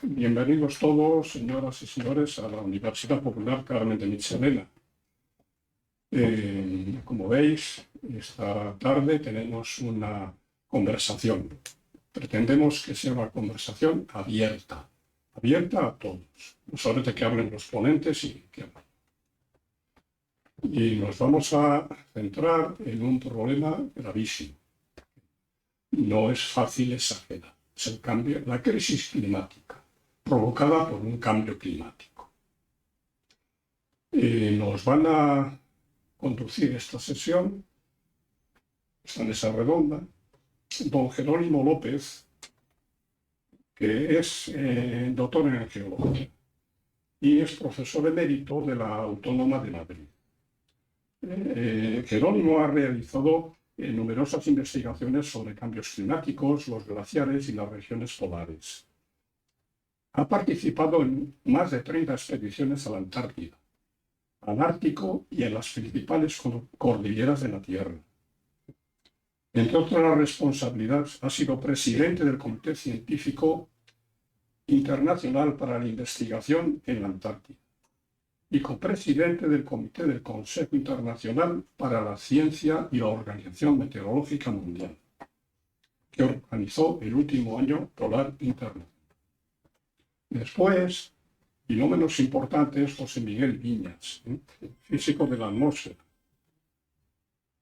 Bienvenidos todos, señoras y señores, a la Universidad Popular Carmen de Michelena. Como veis, esta tarde tenemos una conversación. Pretendemos que sea una conversación abierta a todos, no solamente que hablen los ponentes y nos vamos a centrar en un problema gravísimo. No es fácil exagerar. Es el cambio, la crisis climática, provocada por un cambio climático. Nos van a conducir esta sesión, esta mesa redonda, don Jerónimo López, que es doctor en geología y es profesor emérito de la Autónoma de Madrid. Jerónimo ha realizado numerosas investigaciones sobre cambios climáticos, los glaciares y las regiones polares. Ha participado en más de 30 expediciones a la Antártida, al Ártico y en las principales cordilleras de la Tierra. Entre otras responsabilidades, ha sido presidente del Comité Científico Internacional para la Investigación en la Antártida y copresidente del Comité del Consejo Internacional para la Ciencia y la Organización Meteorológica Mundial, que organizó el último Año Polar Internacional. Después, y no menos importante, es José Miguel Viñas, físico de la atmósfera,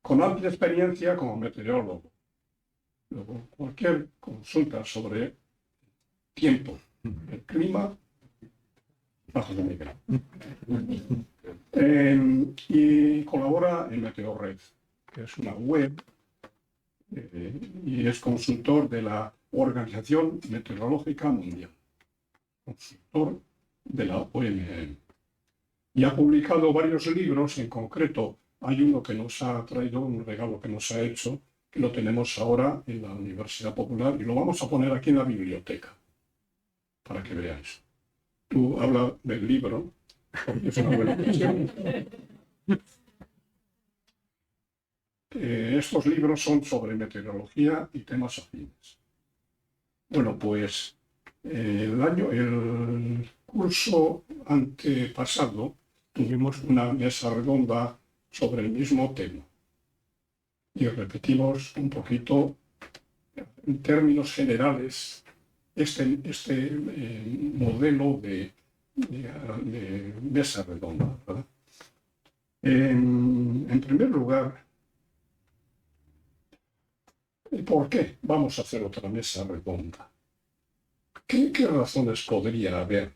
con amplia experiencia como meteorólogo. Luego, cualquier consulta sobre tiempo, el clima, bajo de Miguel. Y colabora en Meteorred, que es una web, y es consultor de la Organización Meteorológica Mundial, consultor de la OMM. Y ha publicado varios libros, en concreto hay uno que nos ha traído, un regalo que nos ha hecho, que lo tenemos ahora en la Universidad Popular y lo vamos a poner aquí en la biblioteca, para que veáis. Tú hablas del libro, porque es una buena cuestión. Estos libros son sobre meteorología y temas afines. Bueno, pues el curso antepasado tuvimos una mesa redonda sobre el mismo tema y repetimos un poquito en términos generales este modelo de mesa redonda, ¿verdad? En primer lugar, ¿por qué vamos a hacer otra mesa redonda? ¿Qué razones podría haber,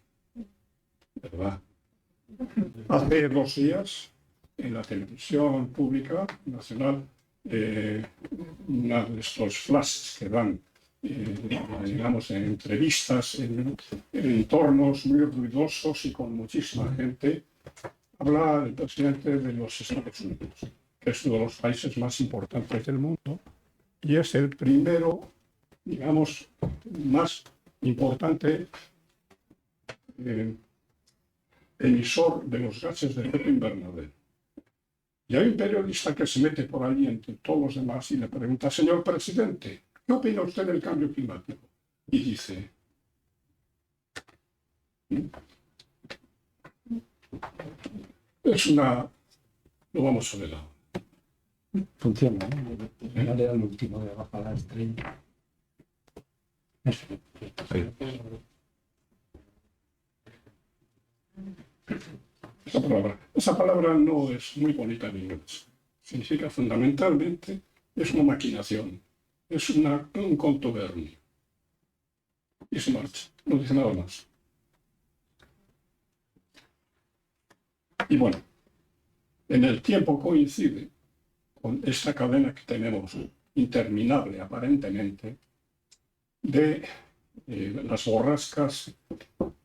verdad? Hace 2 días, en la televisión pública nacional, una de estos flashes que dan, digamos, en entrevistas, en entornos muy ruidosos y con muchísima gente, habla el presidente de los Estados Unidos, que es uno de los países más importantes del mundo y es el primero, digamos, más importante emisor de los gases de efecto invernadero. Y hay un periodista que se mete por ahí entre todos los demás y le pregunta: señor presidente, ¿qué opina usted del cambio climático? Y dice: lo vamos a ver ahora. Funciona, ¿no? Dale al último de abajo a la estrella. Eso. Esa palabra no es muy bonita en inglés. Significa fundamentalmente, es una maquinación, es un contubernio. Y se marcha, no dice nada más. Y bueno, en el tiempo coincide con esta cadena que tenemos interminable aparentemente de las borrascas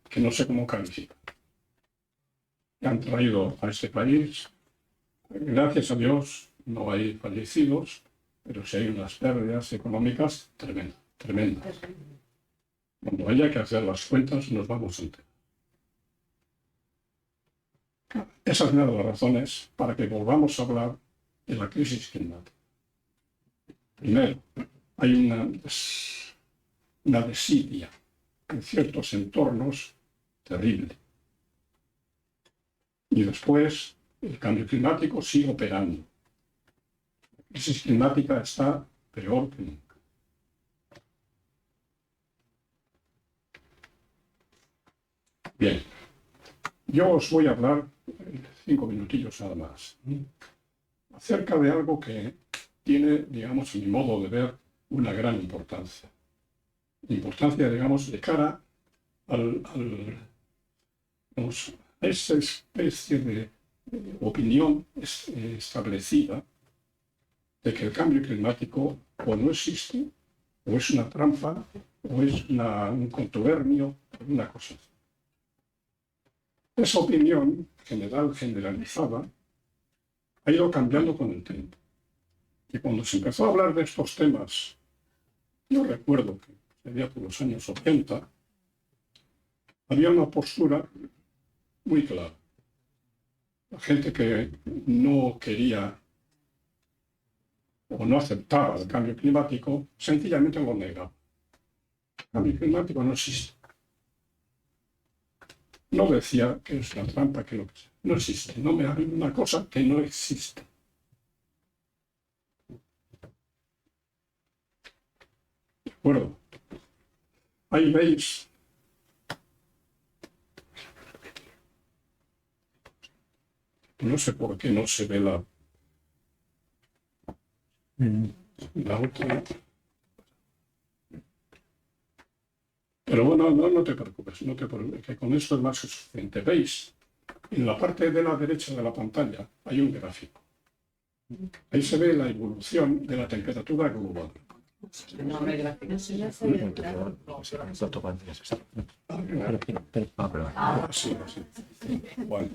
que no sé cómo calificar, que han traído a este país. Gracias a Dios no hay fallecidos, pero sí hay unas pérdidas económicas tremendas. Cuando haya que hacer las cuentas nos vamos a enterar. Esa es una de las razones para que volvamos a hablar de la crisis climática. Primero, hay una desidia en ciertos entornos terrible. Y después el cambio climático sigue operando. La crisis climática está peor que nunca. Bien, yo os voy a hablar 5 minutillos nada más acerca de algo que tiene, digamos, en mi modo de ver, una gran importancia. Importancia, digamos, de cara digamos, a esa especie de opinión establecida de que el cambio climático o no existe, o es una trampa, o es un contubernio, una cosa así. Esa opinión generalizada, ha ido cambiando con el tiempo. Y cuando se empezó a hablar de estos temas, yo recuerdo que sería por los años 80, había una postura muy clara. La gente que no quería o no aceptaba el cambio climático, sencillamente lo negaba. El cambio climático no existe. No decía que es una trampa, que lo que sea. No existe. No me hablen una cosa que no existe. ¿De acuerdo? Ahí veis no sé por qué no se ve la otra. Pero bueno, no te preocupes, que con esto es más que suficiente. ¿Veis? En la parte de la derecha de la pantalla hay un gráfico. Ahí se ve la evolución de la temperatura global. No, hombre, gráficos. Sí. Bueno.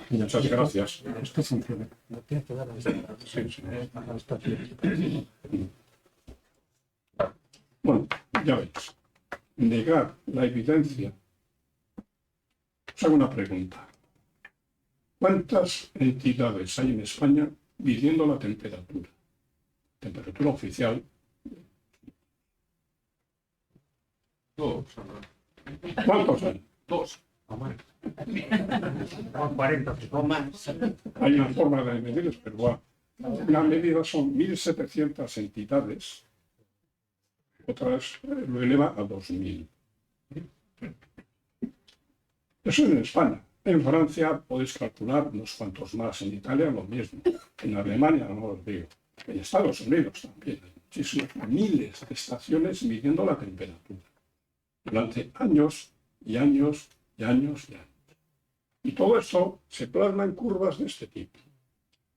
Muchas gracias. Esto funciona. Sí. Bueno, ya veis. Negar la evidencia. Os hago una pregunta. ¿Cuántas entidades hay en España midiendo la temperatura? Temperatura oficial. Dos. ¿Cuántos hay? Dos. O 40 o más. Hay una forma de medirlos, pero una medida son 1.700 entidades, otras lo eleva a 2.000. Eso es en España. En Francia podéis calcular unos cuantos más, en Italia lo mismo, en Alemania no os digo, en Estados Unidos también. Hay muchísimas, miles de estaciones midiendo la temperatura durante años y años y años y años. Y todo esto se plasma en curvas de este tipo.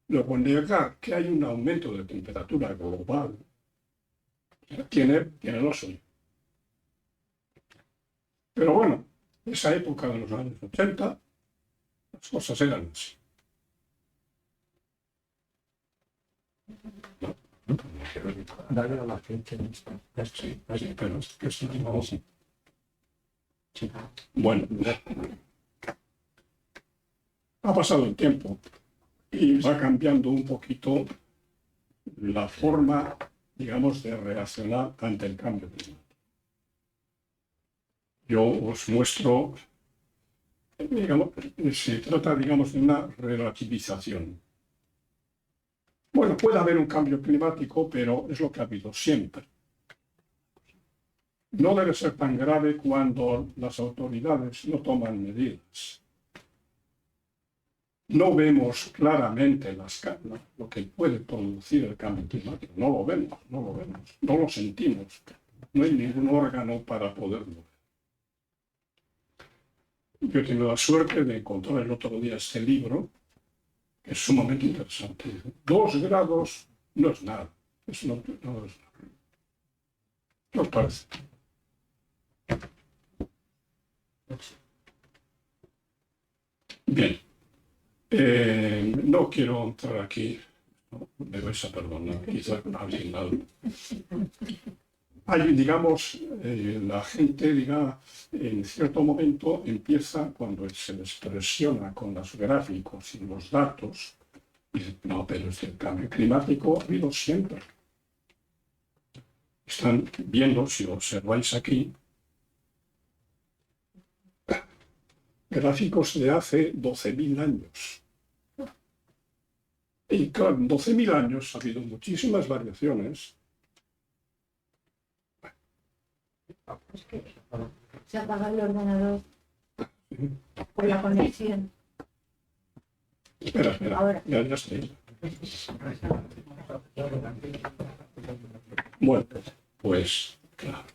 Luego, negar que hay un aumento de temperatura global tiene lo suyo. Pero bueno, esa época de los años 80, las cosas eran así. Dale a la gente. Sí, pero es que esto no es así. Bueno, ha pasado el tiempo y va cambiando un poquito la forma, digamos, de reaccionar ante el cambio climático. Yo os muestro, digamos, se trata, digamos, de una relativización. Bueno, puede haber un cambio climático, pero es lo que ha habido siempre. No debe ser tan grave cuando las autoridades no toman medidas. No vemos claramente lo que puede producir el cambio climático. No lo vemos, no lo sentimos. No hay ningún órgano para poderlo ver. Yo he tenido la suerte de encontrar el otro día este libro, que es sumamente interesante. 2 grados no es nada. Eso no es nada. ¿Qué os parece? Bien. No quiero entrar aquí. Me vais a perdonar. Quizá alguien hay, digamos, la gente, en cierto momento empieza, cuando se les presiona con los gráficos y los datos, dice, no, pero es que el cambio climático ha habido siempre. Están viendo, si observáis aquí, gráficos de hace 12.000 años. Y claro, en 12.000 años ha habido muchísimas variaciones. Es que se apaga el ordenador por la conexión. Espera, Ahora. ya estoy. Bueno, pues claro.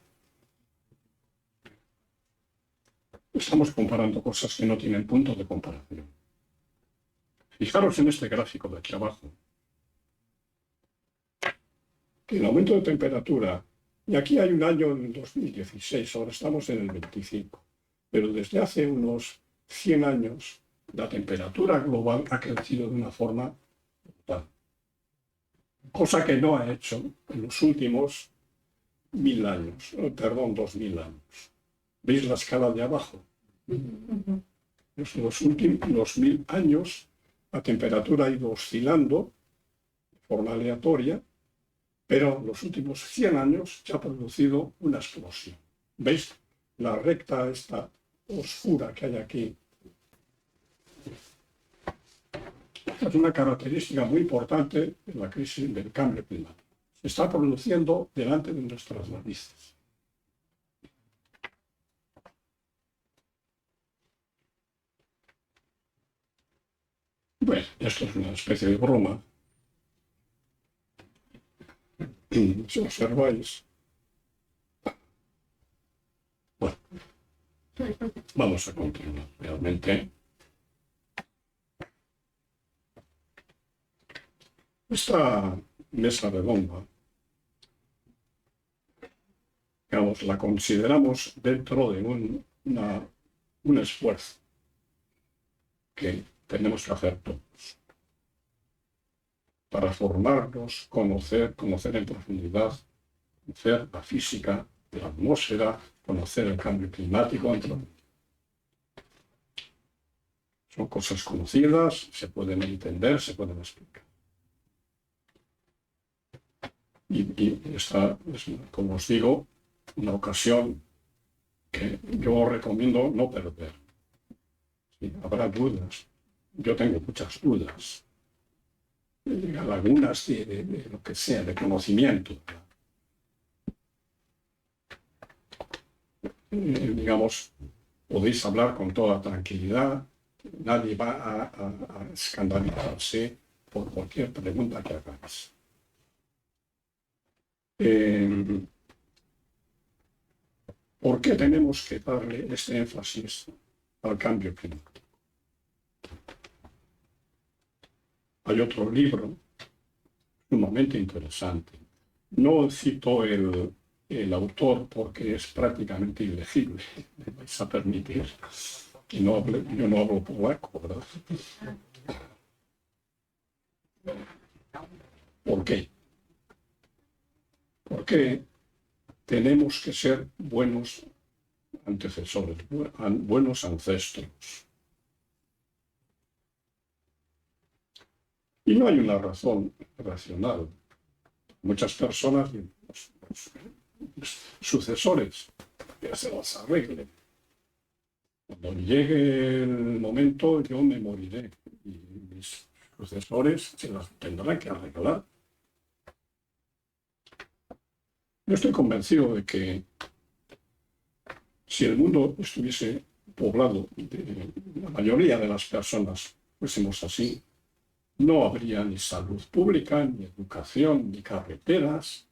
Estamos comparando cosas que no tienen punto de comparación. Fijaros en este gráfico de aquí abajo. Que el aumento de temperatura, y aquí hay un año en el 2016, ahora estamos en el 25, pero desde hace unos 100 años la temperatura global ha crecido de una forma brutal. Cosa que no ha hecho en los últimos 1000 años, perdón, 2000 años. ¿Veis la escala de abajo? En los últimos 1000 años la temperatura ha ido oscilando de forma aleatoria, pero en los últimos 100 años se ha producido una explosión. ¿Veis? La recta esta oscura que hay aquí. Esta es una característica muy importante de la crisis del cambio climático. Se está produciendo delante de nuestras narices. Bueno, esto es una especie de broma. Si observáis. Bueno, vamos a continuar. Realmente, esta mesa redonda, digamos, la consideramos dentro de un esfuerzo que tenemos que hacer todos para formarnos, conocer en profundidad, conocer la física de la atmósfera, conocer el cambio climático. Son cosas conocidas, se pueden entender, se pueden explicar. Y esta es, como os digo, una ocasión que yo recomiendo no perder. Sí, habrá dudas. Yo tengo muchas dudas. Lagunas de lo que sea, de conocimiento. Digamos, podéis hablar con toda tranquilidad. Nadie va a escandalizarse por cualquier pregunta que hagáis. ¿Por qué tenemos que darle este énfasis al cambio climático? Hay otro libro sumamente interesante. No cito el autor porque es prácticamente ilegible. Me vais a permitir que yo no hablo polaco, ¿verdad? ¿Por qué? Porque tenemos que ser buenos antecesores, buenos ancestros. Y no hay una razón racional. Muchas personas, los sucesores, que se las arreglen. Cuando llegue el momento, yo me moriré. Y mis sucesores se las tendrán que arreglar. Yo estoy convencido de que si el mundo estuviese poblado de la mayoría de las personas, fuésemos así, no habría ni salud pública, ni educación, ni carreteras,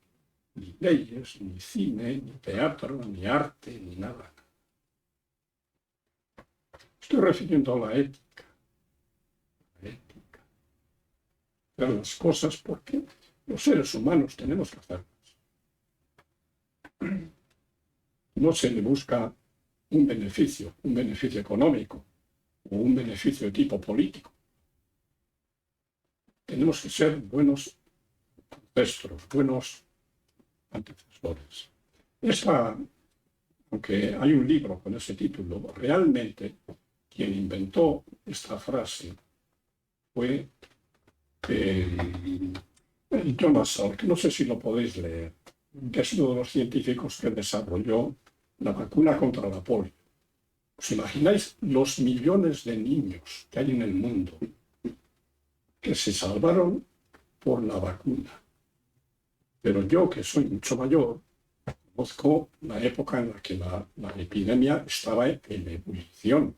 ni leyes, ni cine, ni teatro, ni arte, ni nada. Estoy refiriendo a la ética. Hacer las cosas porque los seres humanos tenemos que hacerlas. No se le busca un beneficio económico o un beneficio de tipo político. Tenemos que ser buenos ancestros, buenos antecesores. Aunque hay un libro con ese título, realmente quien inventó esta frase fue Jonas Salk. No sé si lo podéis leer. que es uno de los científicos que desarrolló la vacuna contra la polio. ¿Os imagináis los millones de niños que hay en el mundo que se salvaron por la vacuna? Pero yo, que soy mucho mayor, conozco la época en la que la epidemia estaba en ebullición.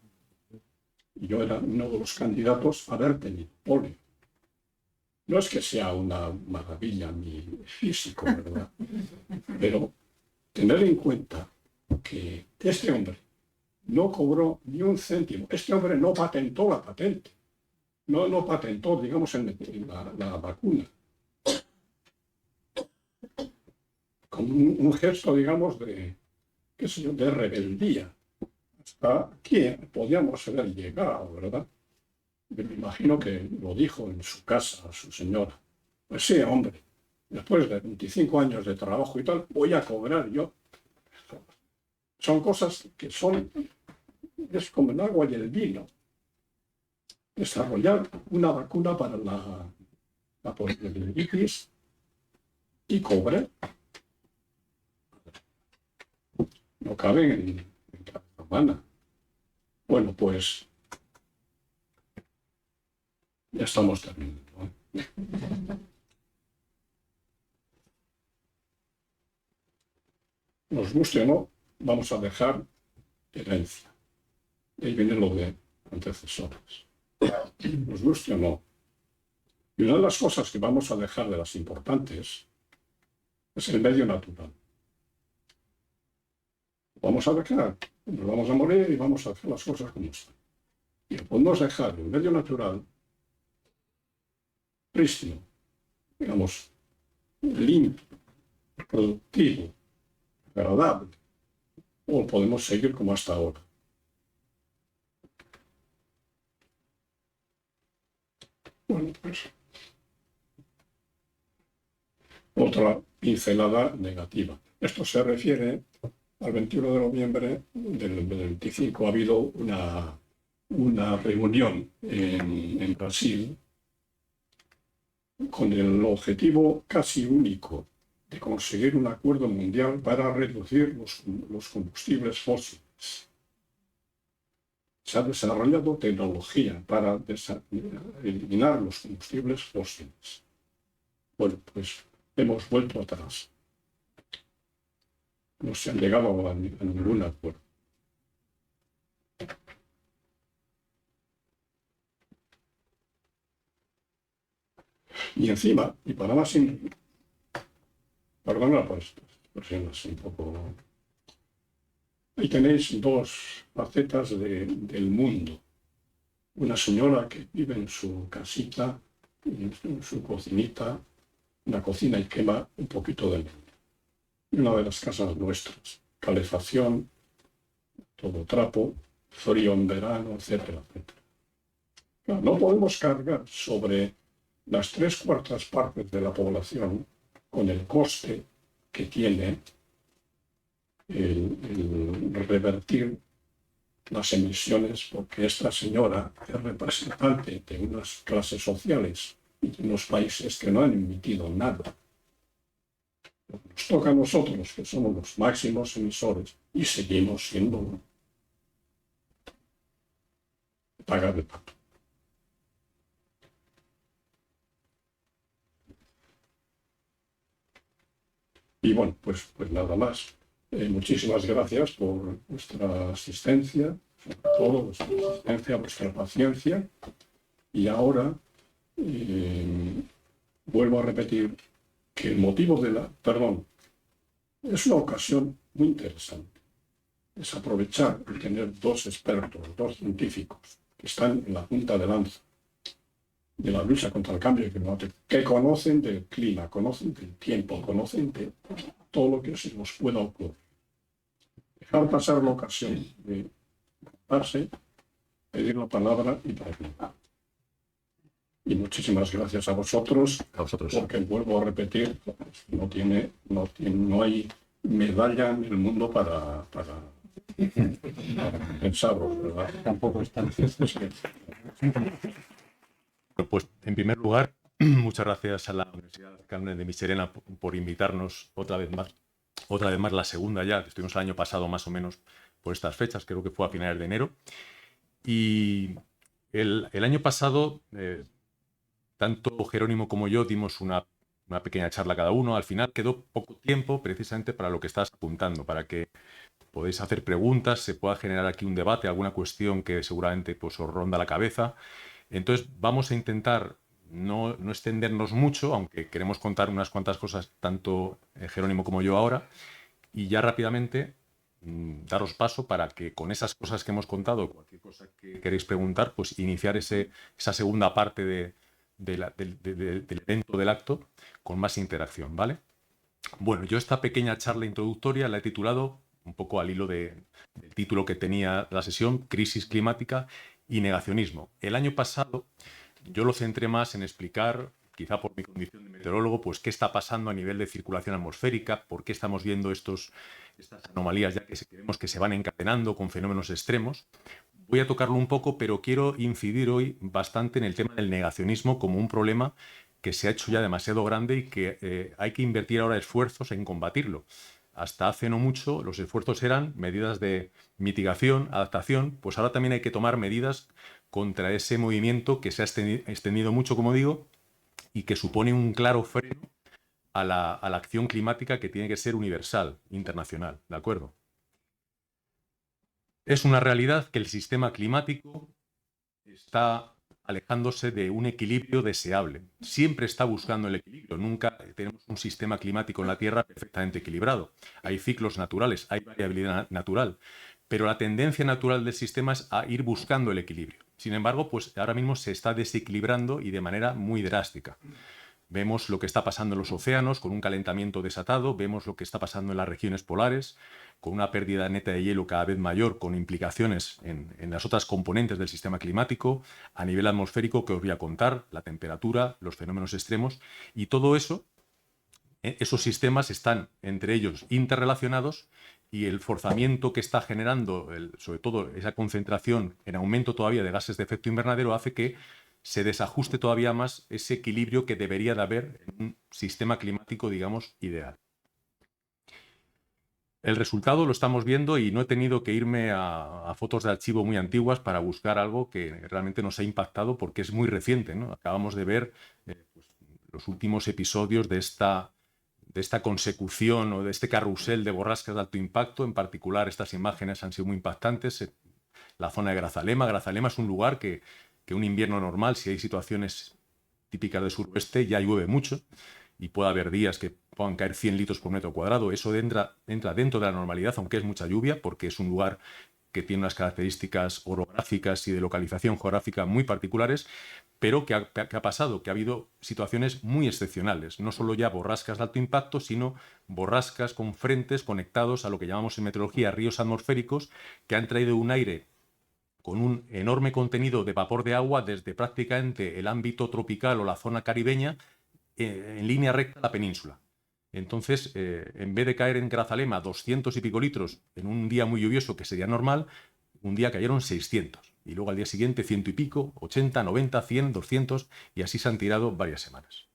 Y yo era uno de los candidatos a haber tenido polio. No es que sea una maravilla mi físico, ¿verdad? Pero tener en cuenta que este hombre no cobró ni un céntimo. Este hombre no patentó la patente. No patentó, digamos, la vacuna. Como un gesto, digamos, qué sé yo, de rebeldía. Hasta aquí podíamos haber llegado, ¿verdad? Me imagino que lo dijo en su casa a su señora. Pues sí, hombre, después de 25 años de trabajo y tal, voy a cobrar yo. Son cosas que es como el agua y el vino. Desarrollar una vacuna para la poliomielitis y cobre no caben en cabeza humana. Bueno, pues ya estamos terminando, ¿eh? Nos guste o no, vamos a dejar herencia. Y ahí viene lo de antecesores. Nos guste o no. Y una de las cosas que vamos a dejar de las importantes es el medio natural. Vamos a dejar, nos vamos a morir y vamos a hacer las cosas como están. Y podemos dejar el medio natural prístino, digamos, limpio, productivo, agradable, o podemos seguir como hasta ahora. Bueno, pues otra pincelada negativa. Esto se refiere al 21 de noviembre del 25. Ha habido una reunión en Brasil con el objetivo casi único de conseguir un acuerdo mundial para reducir los combustibles fósiles. Se ha desarrollado tecnología para eliminar los combustibles fósiles. Bueno, pues hemos vuelto atrás. No se han llegado a ningún acuerdo. Y encima, y para más, perdona por estas expresiones un poco. Ahí tenéis dos facetas del mundo. Una señora que vive en su casita, en su cocinita, una cocina y quema un poquito de leña. Y una de las casas nuestras, calefacción, todo trapo, frío en verano, etcétera, etcétera. Claro, no podemos cargar sobre las 3/4 partes de la población con el coste que tiene el revertir las emisiones, porque esta señora es representante de unas clases sociales y de unos países que no han emitido nada. Nos toca a nosotros, que somos los máximos emisores, y seguimos siendo pagar el pato. Y bueno, pues nada más. Muchísimas gracias por vuestra asistencia, sobre todo vuestra asistencia, vuestra paciencia. Y ahora vuelvo a repetir que el motivo es una ocasión muy interesante. Es aprovechar y tener dos expertos, dos científicos que están en la punta de lanza de la lucha contra el cambio climático, que conocen del clima, conocen del tiempo, conocen de todo lo que se nos pueda ocurrir. Dejar pasar la ocasión de darse, pedir la palabra y preguntar. Y muchísimas gracias a vosotros, porque vuelvo a repetir, no hay medalla en el mundo para pensarlo, ¿verdad? Tampoco es tan. Pues en primer lugar, Muchas gracias a la Universidad Carmen de Michelena por invitarnos otra vez más, la segunda ya, que estuvimos el año pasado más o menos por estas fechas, creo que fue a finales de enero. Y el año pasado, tanto Jerónimo como yo dimos una pequeña charla cada uno. Al final quedó poco tiempo precisamente para lo que estás apuntando, para que podéis hacer preguntas, se pueda generar aquí un debate, alguna cuestión que seguramente pues, os ronda la cabeza. Entonces vamos a intentar no extendernos mucho, aunque queremos contar unas cuantas cosas, tanto Jerónimo como yo ahora, y ya rápidamente daros paso para que con esas cosas que hemos contado, cualquier cosa que queréis preguntar, pues iniciar esa segunda parte del evento, del acto, con más interacción, ¿vale? Bueno, yo esta pequeña charla introductoria la he titulado, un poco al hilo del título que tenía la sesión, Crisis climática y negacionismo. El año pasado yo lo centré más en explicar, quizá por mi condición de meteorólogo, pues qué está pasando a nivel de circulación atmosférica, por qué estamos viendo estas anomalías ya que creemos que se van encadenando con fenómenos extremos. Voy a tocarlo un poco, pero quiero incidir hoy bastante en el tema del negacionismo como un problema que se ha hecho ya demasiado grande y que hay que invertir ahora esfuerzos en combatirlo. Hasta hace no mucho los esfuerzos eran medidas de mitigación, adaptación, pues ahora también hay que tomar medidas contra ese movimiento que se ha extendido mucho, como digo, y que supone un claro freno a la acción climática que tiene que ser universal, internacional, ¿de acuerdo? Es una realidad que el sistema climático está alejándose de un equilibrio deseable. Siempre está buscando el equilibrio. Nunca tenemos un sistema climático en la Tierra perfectamente equilibrado. Hay ciclos naturales, hay variabilidad natural, pero la tendencia natural del sistema es a ir buscando el equilibrio. Sin embargo, pues ahora mismo se está desequilibrando y de manera muy drástica. Vemos lo que está pasando en los océanos con un calentamiento desatado, vemos lo que está pasando en las regiones polares con una pérdida neta de hielo cada vez mayor, con implicaciones en las otras componentes del sistema climático, a nivel atmosférico que os voy a contar, la temperatura, los fenómenos extremos, y todo eso, esos sistemas están entre ellos interrelacionados y el forzamiento que está generando, sobre todo esa concentración en aumento todavía de gases de efecto invernadero, hace que se desajuste todavía más ese equilibrio que debería de haber en un sistema climático, digamos, ideal. El resultado lo estamos viendo y no he tenido que irme a fotos de archivo muy antiguas para buscar algo que realmente nos ha impactado porque es muy reciente, ¿no? Acabamos de ver pues, los últimos episodios de esta consecución o de este carrusel de borrascas de alto impacto. En particular, estas imágenes han sido muy impactantes. La zona de Grazalema. Grazalema es un lugar que un invierno normal, si hay situaciones típicas del suroeste, ya llueve mucho y puede haber días que puedan caer 100 litros por metro cuadrado. Eso entra dentro de la normalidad, aunque es mucha lluvia, porque es un lugar que tiene unas características orográficas y de localización geográfica muy particulares, pero ¿qué ha pasado? Que ha habido situaciones muy excepcionales, no solo ya borrascas de alto impacto, sino borrascas con frentes conectados a lo que llamamos en meteorología ríos atmosféricos, que han traído un aire con un enorme contenido de vapor de agua desde prácticamente el ámbito tropical o la zona caribeña en línea recta a la península. Entonces, en vez de caer en Grazalema 200 y pico litros en un día muy lluvioso, que sería normal, un día cayeron 600. Y luego al día siguiente 100 y pico, 80, 90, 100, 200, y así se han tirado varias semanas.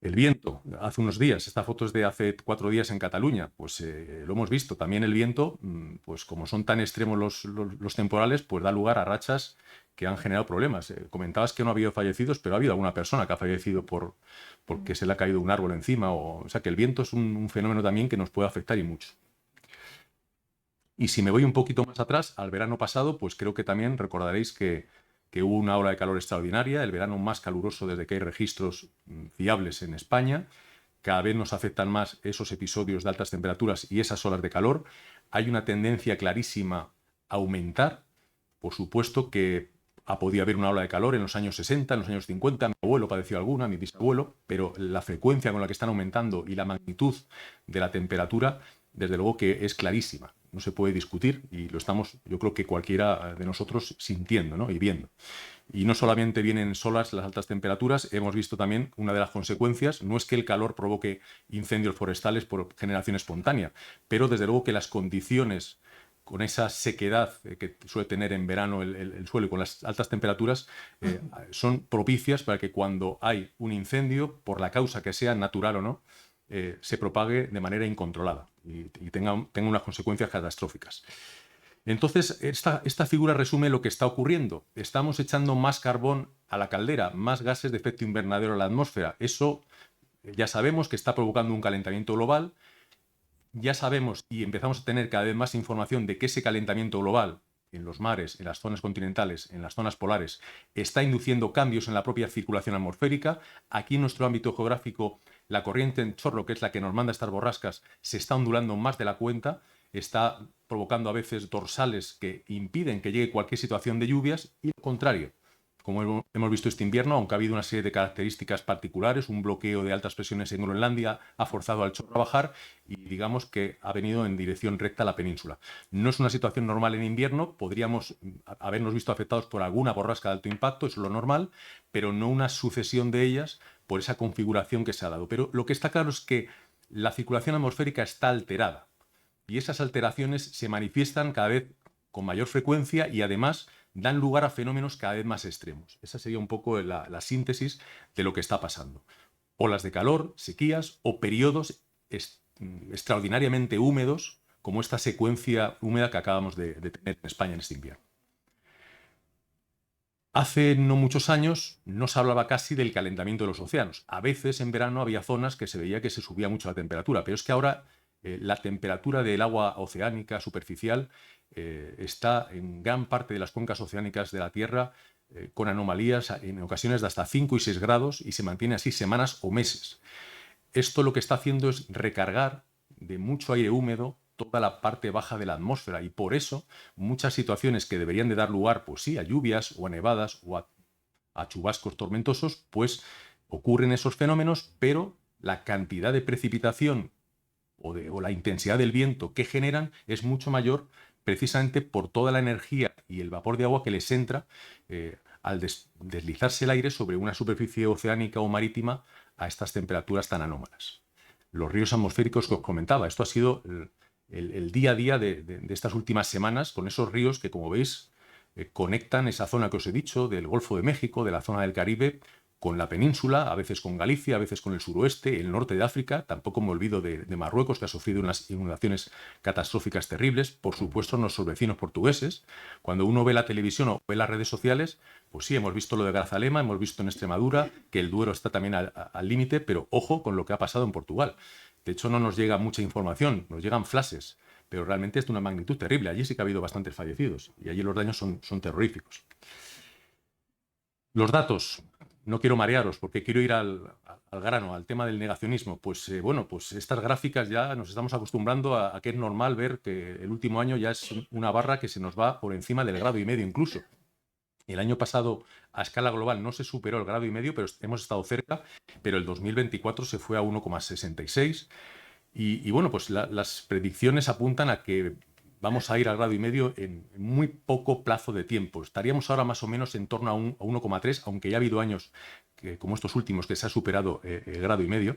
El viento, hace unos días, esta foto es de hace 4 días en Cataluña, pues lo hemos visto. También el viento, pues como son tan extremos los temporales, pues da lugar a rachas que han generado problemas. Comentabas que no ha habido fallecidos, pero ha habido alguna persona que ha fallecido porque se le ha caído un árbol encima. O sea que el viento es un fenómeno también que nos puede afectar y mucho. Y si me voy un poquito más atrás, al verano pasado, pues creo que también recordaréis que hubo una ola de calor extraordinaria, el verano más caluroso desde que hay registros fiables en España. Cada vez nos afectan más esos episodios de altas temperaturas y esas olas de calor. Hay una tendencia clarísima a aumentar. Por supuesto que ha podido haber una ola de calor en los años 60, en los años 50. Mi abuelo padeció alguna, mi bisabuelo, pero la frecuencia con la que están aumentando y la magnitud de la temperatura, desde luego que es clarísima. No se puede discutir y lo estamos, yo creo que cualquiera de nosotros sintiendo, ¿no? Y viendo. Y no solamente vienen solas las altas temperaturas, hemos visto también una de las consecuencias, no es que el calor provoque incendios forestales por generación espontánea, pero desde luego que las condiciones con esa sequedad que suele tener en verano el suelo y con las altas temperaturas, son propicias para que cuando hay un incendio, por la causa que sea, natural o no, se propague de manera incontrolada y tenga unas consecuencias catastróficas. Entonces, esta figura resume lo que está ocurriendo. Estamos echando más carbón a la caldera, más gases de efecto invernadero a la atmósfera. Eso ya sabemos que está provocando un calentamiento global. Ya sabemos y empezamos a tener cada vez más información de que ese calentamiento global en los mares, en las zonas continentales, en las zonas polares, está induciendo cambios en la propia circulación atmosférica. Aquí en nuestro ámbito geográfico, la corriente en chorro, que es la que nos manda estas borrascas, se está ondulando más de la cuenta, está provocando a veces dorsales que impiden que llegue cualquier situación de lluvias y lo contrario. Como hemos visto este invierno, aunque ha habido una serie de características particulares, un bloqueo de altas presiones en Groenlandia ha forzado al chorro a bajar y digamos que ha venido en dirección recta a la península. No es una situación normal en invierno, podríamos habernos visto afectados por alguna borrasca de alto impacto, eso es lo normal, pero no una sucesión de ellas por esa configuración que se ha dado. Pero lo que está claro es que la circulación atmosférica está alterada y esas alteraciones se manifiestan cada vez con mayor frecuencia y además dan lugar a fenómenos cada vez más extremos. Esa sería un poco la síntesis de lo que está pasando. Olas de calor, sequías o periodos extraordinariamente húmedos, como esta secuencia húmeda que acabamos de tener en España en este invierno. Hace no muchos años no se hablaba casi del calentamiento de los océanos. A veces en verano había zonas que se veía que se subía mucho la temperatura, pero es que ahora la temperatura del agua oceánica superficial está en gran parte de las cuencas oceánicas de la Tierra con anomalías en ocasiones de hasta 5 y 6 grados y se mantiene así semanas o meses. Esto lo que está haciendo es recargar de mucho aire húmedo toda la parte baja de la atmósfera y por eso muchas situaciones que deberían de dar lugar, pues sí, a lluvias o a nevadas o a chubascos tormentosos, pues ocurren esos fenómenos, pero la cantidad de precipitación o la intensidad del viento que generan es mucho mayor precisamente por toda la energía y el vapor de agua que les entra al deslizarse el aire sobre una superficie oceánica o marítima a estas temperaturas tan anómalas. Los ríos atmosféricos que os comentaba, esto ha sido el día a día de estas últimas semanas con esos ríos que, como veis, conectan esa zona que os he dicho del Golfo de México, de la zona del Caribe, con la península, a veces con Galicia, a veces con el suroeste, el norte de África. Tampoco me olvido de Marruecos, que ha sufrido unas inundaciones catastróficas terribles. Por supuesto, nuestros vecinos portugueses. Cuando uno ve la televisión o ve las redes sociales, pues sí, hemos visto lo de Grazalema, hemos visto en Extremadura que el Duero está también al límite, pero ojo con lo que ha pasado en Portugal. De hecho, no nos llega mucha información, nos llegan flashes, pero realmente es de una magnitud terrible. Allí sí que ha habido bastantes fallecidos y allí los daños son terroríficos. Los datos. No quiero marearos porque quiero ir al grano, al tema del negacionismo. Pues bueno, pues estas gráficas ya nos estamos acostumbrando a que es normal ver que el último año ya es una barra que se nos va por encima del 1,5 grados incluso. El año pasado a escala global no se superó el 1,5 grados, pero hemos estado cerca, pero el 2024 se fue a 1,66 y bueno, pues las predicciones apuntan a que vamos a ir al 1,5 grados en muy poco plazo de tiempo. Estaríamos ahora más o menos en torno a 1,3, aunque ya ha habido años como estos últimos que se ha superado el 1,5 grados.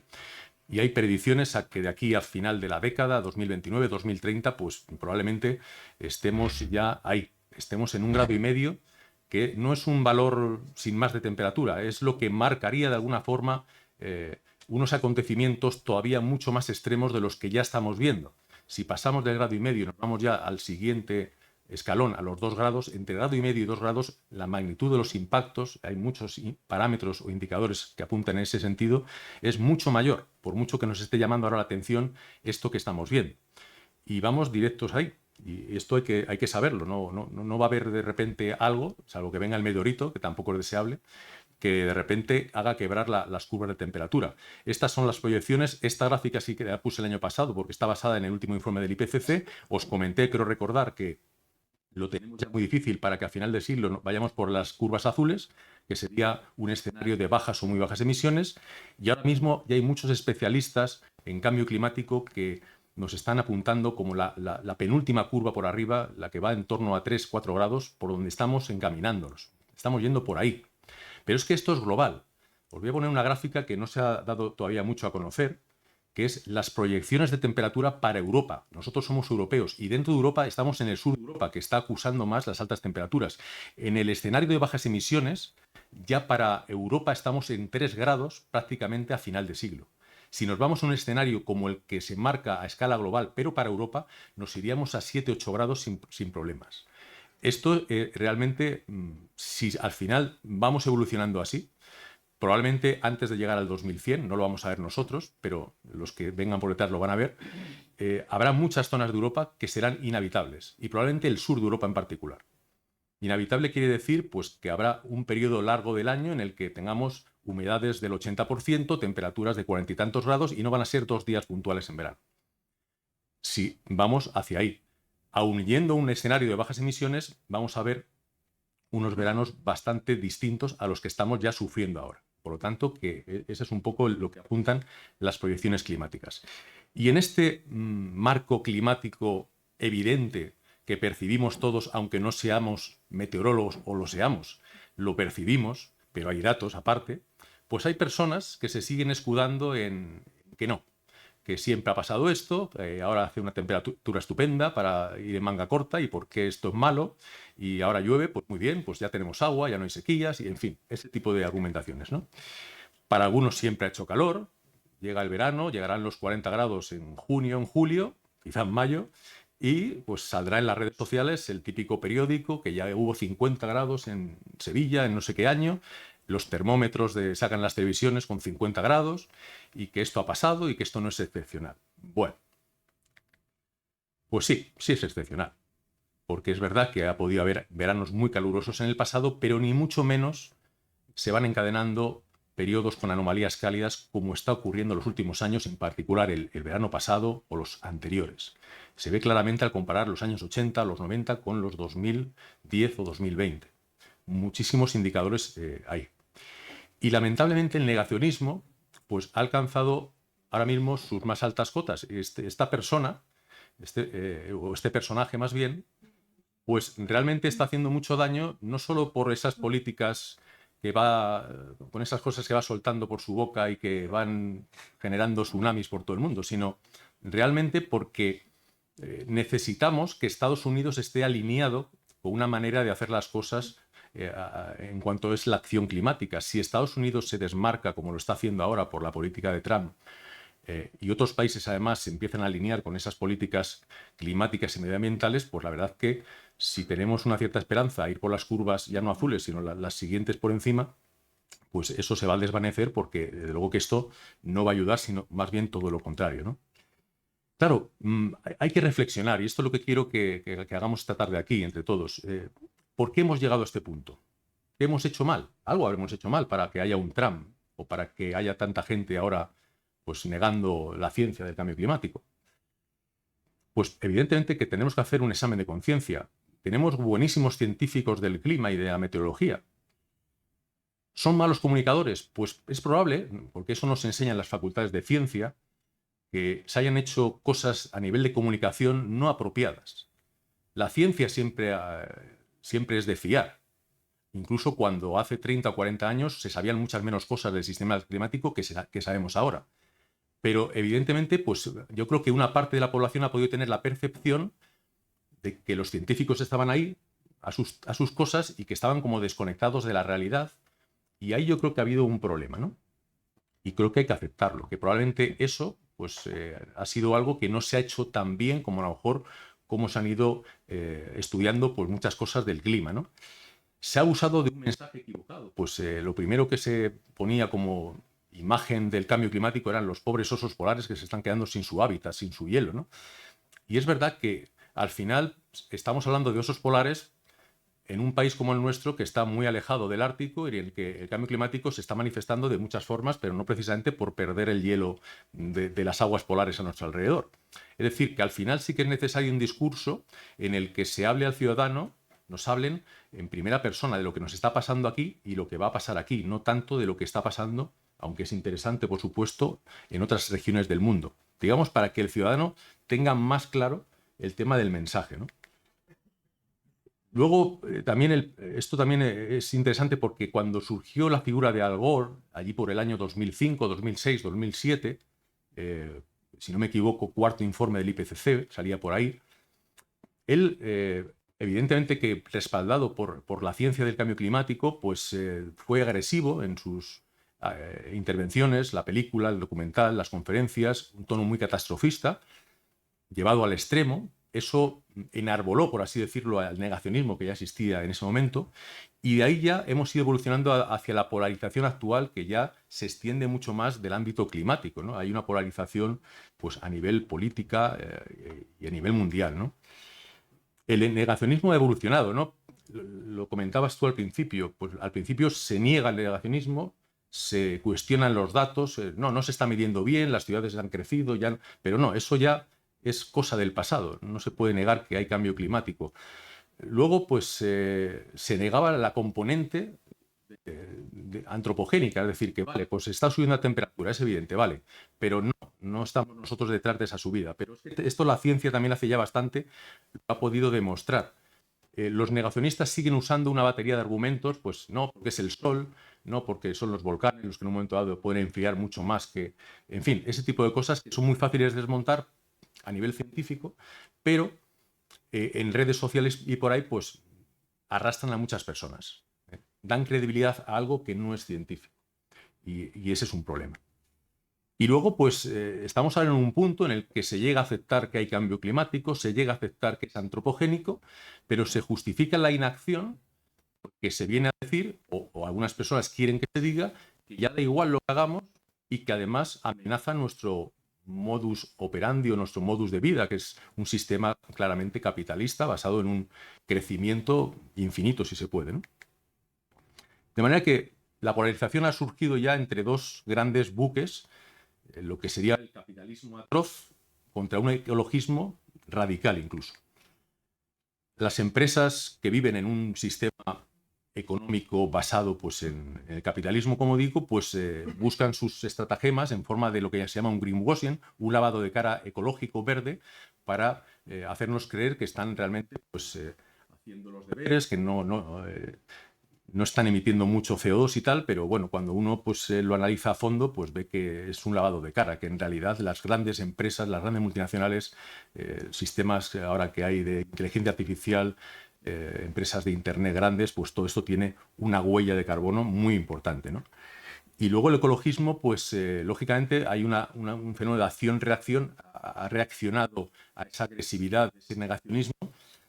Y hay predicciones a que de aquí a final de la década, 2029, 2030, pues probablemente estemos ya ahí. Estemos en 1,5 grados, que no es un valor sin más de temperatura, es lo que marcaría de alguna forma unos acontecimientos todavía mucho más extremos de los que ya estamos viendo. Si pasamos del 1,5 grados y nos vamos ya al siguiente escalón, a los 2 grados, entre 1,5 grados y 2 grados, la magnitud de los impactos, hay muchos parámetros o indicadores que apuntan en ese sentido, es mucho mayor, por mucho que nos esté llamando ahora la atención esto que estamos viendo. Y vamos directos ahí. Y esto hay que saberlo, no va a haber de repente algo, salvo que venga el meteorito, que tampoco es deseable, que de repente haga quebrar las curvas de temperatura. Estas son las proyecciones. Esta gráfica sí que la puse el año pasado porque está basada en el último informe del IPCC. Os comenté, creo recordar, que lo tenemos ya muy difícil para que a final de siglo vayamos por las curvas azules, que sería un escenario de bajas o muy bajas emisiones. Y ahora mismo ya hay muchos especialistas en cambio climático que nos están apuntando como la penúltima curva por arriba, la que va en torno a 3-4 grados, por donde estamos encaminándonos. Estamos yendo por ahí. Pero es que esto es global. Os voy a poner una gráfica que no se ha dado todavía mucho a conocer, que es las proyecciones de temperatura para Europa.Nosotros somos europeos y dentro de Europa estamos en el sur de Europa, que está acusando más las altas temperaturas. En el escenario de bajas emisiones, ya para Europa estamos en 3 grados prácticamente a final de siglo. Si nos vamos a un escenario como el que se marca a escala global, pero para Europa, nos iríamos a 7-8 grados sin problemas. Esto realmente, si al final vamos evolucionando así, probablemente antes de llegar al 2100, no lo vamos a ver nosotros, pero los que vengan por detrás lo van a ver, habrá muchas zonas de Europa que serán inhabitables, y probablemente el sur de Europa en particular. Inhabitable quiere decir pues, que habrá un periodo largo del año en el que tengamos humedades del 80%, temperaturas de 40 y tantos grados, y no van a ser 2 días puntuales en verano. Si vamos hacia ahí, aun yendo a un escenario de bajas emisiones, vamos a ver unos veranos bastante distintos a los que estamos ya sufriendo ahora. Por lo tanto, que ese es un poco lo que apuntan las proyecciones climáticas. Y en este marco climático evidente que percibimos todos, aunque no seamos meteorólogos o lo seamos, lo percibimos, pero hay datos aparte, pues hay personas que se siguen escudando en que no, que siempre ha pasado esto, ahora hace una temperatura estupenda para ir en manga corta y por qué esto es malo, y ahora llueve, pues muy bien, pues ya tenemos agua, ya no hay sequías, y en fin, ese tipo de argumentaciones, ¿no? Para algunos siempre ha hecho calor, llega el verano, llegarán los 40 grados en junio, en julio, quizá en mayo, y pues saldrá en las redes sociales el típico periódico que ya hubo 50 grados en Sevilla en no sé qué año, los termómetros sacan las televisiones con 50 grados y que esto ha pasado y que esto no es excepcional. Bueno, pues sí, sí es excepcional, porque es verdad que ha podido haber veranos muy calurosos en el pasado, pero ni mucho menos se van encadenando periodos con anomalías cálidas como está ocurriendo en los últimos años, en particular el verano pasado o los anteriores. Se ve claramente al comparar los años 80, los 90 con los 2010 o 2020. Muchísimos indicadores hay. Y lamentablemente el negacionismo pues, ha alcanzado ahora mismo sus más altas cotas. Esta persona, este personaje más bien, pues realmente está haciendo mucho daño, no solo por esas políticas con esas cosas que va soltando por su boca y que van generando tsunamis por todo el mundo, sino realmente porque necesitamos que Estados Unidos esté alineado con una manera de hacer las cosas en cuanto es la acción climática. Si Estados Unidos se desmarca, como lo está haciendo ahora por la política de Trump, y otros países además se empiezan a alinear con esas políticas climáticas y medioambientales, pues la verdad que si tenemos una cierta esperanza a ir por las curvas ya no azules, sino las siguientes por encima, pues eso se va a desvanecer porque desde luego que esto no va a ayudar, sino más bien todo lo contrario, ¿no? Claro, hay que reflexionar, y esto es lo que quiero que hagamos esta tarde aquí, entre todos. ¿Por qué hemos llegado a este punto? ¿Qué hemos hecho mal? Algo habremos hecho mal para que haya un Trump o para que haya tanta gente ahora pues, negando la ciencia del cambio climático. Pues evidentemente que tenemos que hacer un examen de conciencia. Tenemos buenísimos científicos del clima y de la meteorología. ¿Son malos comunicadores? Pues es probable, porque eso nos enseñan las facultades de ciencia, que se hayan hecho cosas a nivel de comunicación no apropiadas. La ciencia siempre es de fiar. Incluso cuando hace 30 o 40 años se sabían muchas menos cosas del sistema climático que sabemos ahora. Pero evidentemente, pues yo creo que una parte de la población ha podido tener la percepción de que los científicos estaban ahí a sus cosas y que estaban como desconectados de la realidad. Y ahí yo creo que ha habido un problema, ¿no? Y creo que hay que aceptarlo, que probablemente eso pues, ha sido algo que no se ha hecho tan bien como a lo mejor como se han ido estudiando pues, muchas cosas del clima, ¿no? Se ha abusado de un mensaje equivocado. Pues lo primero que se ponía como imagen del cambio climático eran los pobres osos polares que se están quedando sin su hábitat, sin su hielo, ¿no? Y es verdad que al final estamos hablando de osos polares en un país como el nuestro que está muy alejado del Ártico y en el que el cambio climático se está manifestando de muchas formas, pero no precisamente por perder el hielo de las aguas polares a nuestro alrededor. Es decir, que al final sí que es necesario un discurso en el que se hable al ciudadano, nos hablen en primera persona de lo que nos está pasando aquí y lo que va a pasar aquí, no tanto de lo que está pasando, aunque es interesante, por supuesto, en otras regiones del mundo. Digamos, para que el ciudadano tenga más claro el tema del mensaje, ¿no? Luego, esto también es interesante porque cuando surgió la figura de Al Gore, allí por el año 2005, 2006, 2007, si no me equivoco, cuarto informe del IPCC, salía por ahí. Él, evidentemente que respaldado por la ciencia del cambio climático, pues fue agresivo en sus intervenciones, la película, el documental, las conferencias, un tono muy catastrofista, llevado al extremo. Eso enarboló, por así decirlo, al negacionismo que ya existía en ese momento, y de ahí ya hemos ido evolucionando hacia la polarización actual, que ya se extiende mucho más del ámbito climático, ¿no? Hay una polarización pues, a nivel política y a nivel mundial, ¿no? El negacionismo ha evolucionado, ¿no? Lo comentabas tú al principio, pues al principio se niega el negacionismo, se cuestionan los datos, no se está midiendo bien, las ciudades han crecido, ya, pero no, eso ya es cosa del pasado, no se puede negar que hay cambio climático. Luego, pues se negaba la componente antropogénica, es decir, que vale, pues está subiendo la temperatura, es evidente, vale, pero no estamos nosotros detrás de esa subida. Pero esto la ciencia también hace ya bastante, lo ha podido demostrar. Los negacionistas siguen usando una batería de argumentos, pues no, porque es el sol, no porque son los volcanes los que en un momento dado pueden enfriar mucho más que... En fin, ese tipo de cosas que son muy fáciles de desmontar a nivel científico, pero en redes sociales y por ahí pues arrastran a muchas personas. Dan credibilidad a algo que no es científico. Y ese es un problema. Y luego pues estamos ahora en un punto en el que se llega a aceptar que hay cambio climático, se llega a aceptar que es antropogénico, pero se justifica la inacción porque se viene a decir, o algunas personas quieren que se diga, que ya da igual lo que hagamos y que además amenaza nuestro modus operandi o nuestro modus de vida, que es un sistema claramente capitalista basado en un crecimiento infinito, si se puede, ¿no? De manera que la polarización ha surgido ya entre dos grandes buques, lo que sería el capitalismo atroz contra un ecologismo radical incluso. Las empresas que viven en un sistema económico basado pues, en el capitalismo, como digo, pues buscan sus estratagemas en forma de lo que ya se llama un greenwashing, un lavado de cara ecológico verde para hacernos creer que están realmente pues, haciendo los deberes, que no están emitiendo mucho CO2 y tal, pero bueno, cuando uno pues, lo analiza a fondo, pues ve que es un lavado de cara, que en realidad las grandes empresas, las grandes multinacionales, sistemas ahora que hay de inteligencia artificial, empresas de Internet grandes, pues todo esto tiene una huella de carbono muy importante, ¿no? Y luego el ecologismo, pues lógicamente hay un fenómeno de acción-reacción, ha reaccionado a esa agresividad, ese negacionismo,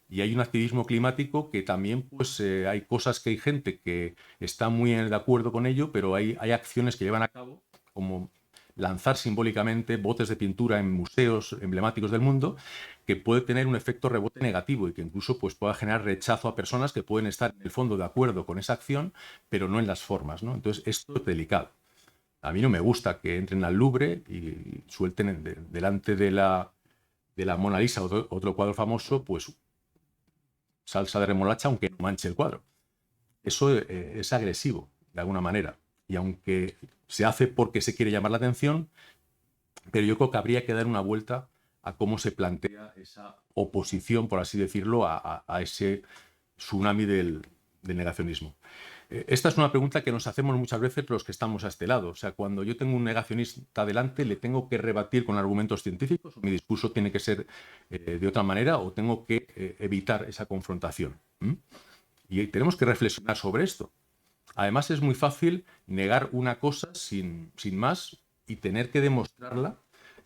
y hay un activismo climático que también pues hay cosas que hay gente que está muy de acuerdo con ello, pero hay acciones que llevan a cabo, como lanzar simbólicamente botes de pintura en museos emblemáticos del mundo, que puede tener un efecto rebote negativo y que incluso pues, pueda generar rechazo a personas que pueden estar en el fondo de acuerdo con esa acción, pero no en las formas, ¿no? Entonces, esto es delicado. A mí no me gusta que entren al Louvre y suelten delante de la Mona Lisa, otro cuadro famoso, pues salsa de remolacha, aunque no manche el cuadro. Eso es agresivo, de alguna manera. Y aunque se hace porque se quiere llamar la atención, pero yo creo que habría que dar una vuelta a cómo se plantea esa oposición, por así decirlo, a ese tsunami del negacionismo. Esta es una pregunta que nos hacemos muchas veces los que estamos a este lado. O sea, cuando yo tengo un negacionista delante, ¿le tengo que rebatir con argumentos científicos? ¿O mi discurso tiene que ser de otra manera? ¿O tengo que evitar esa confrontación? Y tenemos que reflexionar sobre esto. Además, es muy fácil negar una cosa sin más y tener que demostrarla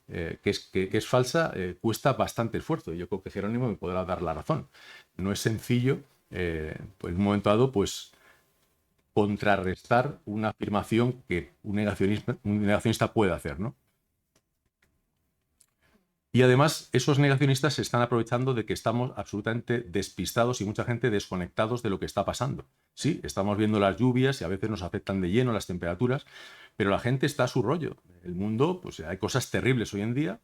que es falsa, cuesta bastante esfuerzo. Yo creo que Jerónimo me podrá dar la razón. No es sencillo, pues, en un momento dado, pues contrarrestar una afirmación que un negacionista puede hacer, ¿no? Y además, esos negacionistas se están aprovechando de que estamos absolutamente despistados y mucha gente desconectados de lo que está pasando. Sí, estamos viendo las lluvias y a veces nos afectan de lleno las temperaturas, pero la gente está a su rollo. El mundo, pues hay cosas terribles hoy en día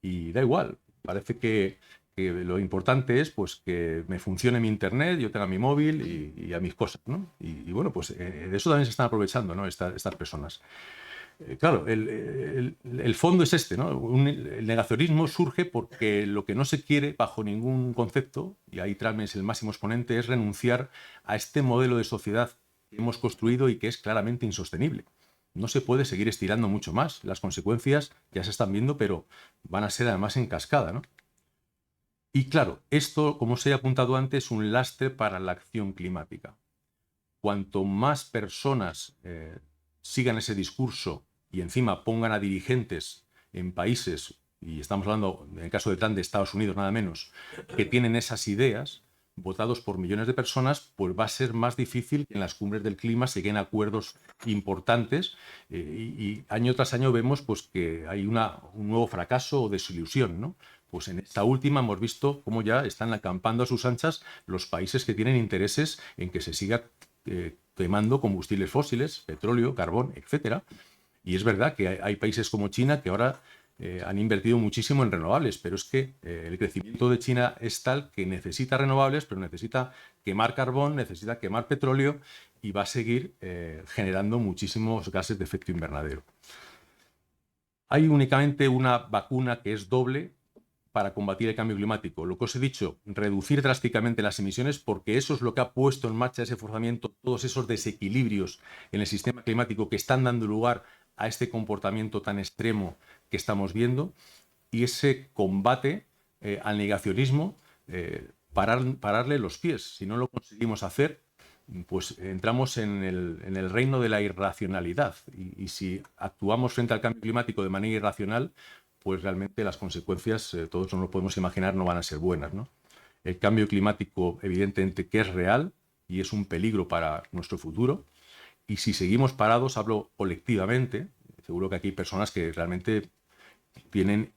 y da igual. Parece que lo importante es pues, que me funcione mi internet, yo tenga mi móvil y a mis cosas, ¿no? Y bueno, pues de eso también se están aprovechando, ¿no? estas personas. Claro, el fondo es este, ¿no? El negacionismo surge porque lo que no se quiere bajo ningún concepto, y ahí Trump es el máximo exponente, es renunciar a este modelo de sociedad que hemos construido y que es claramente insostenible. no se puede seguir estirando mucho más. Las consecuencias ya se están viendo, pero van a ser además en cascada, ¿no? Y claro, esto, como os he apuntado antes, es un lastre para la acción climática. Cuanto más personas sigan ese discurso y encima pongan a dirigentes en países, y estamos hablando, en el caso de Trump, de Estados Unidos nada menos, que tienen esas ideas, votados por millones de personas, pues va a ser más difícil que en las cumbres del clima se lleguen a acuerdos importantes y año tras año vemos pues, que hay un nuevo fracaso o desilusión, ¿no? Pues en esta última hemos visto cómo ya están acampando a sus anchas los países que tienen intereses en que se siga quemando combustibles fósiles, petróleo, carbón, etcétera. Y es verdad que hay países como China que ahora han invertido muchísimo en renovables, pero es que el crecimiento de China es tal que necesita renovables, pero necesita quemar carbón, necesita quemar petróleo y va a seguir generando muchísimos gases de efecto invernadero. Hay únicamente una vacuna que es doble para combatir el cambio climático. Lo que os he dicho, reducir drásticamente las emisiones, porque eso es lo que ha puesto en marcha ese forzamiento, todos esos desequilibrios en el sistema climático que están dando lugar a este comportamiento tan extremo que estamos viendo, y ese combate al negacionismo, pararle los pies. Si no lo conseguimos hacer, pues entramos en el reino de la irracionalidad, y si actuamos frente al cambio climático de manera irracional, pues realmente las consecuencias, todos nos lo podemos imaginar, no van a ser buenas, ¿no? El cambio climático, evidentemente, que es real y es un peligro para nuestro futuro. Y si seguimos parados, hablo colectivamente, seguro que aquí hay personas que realmente tienen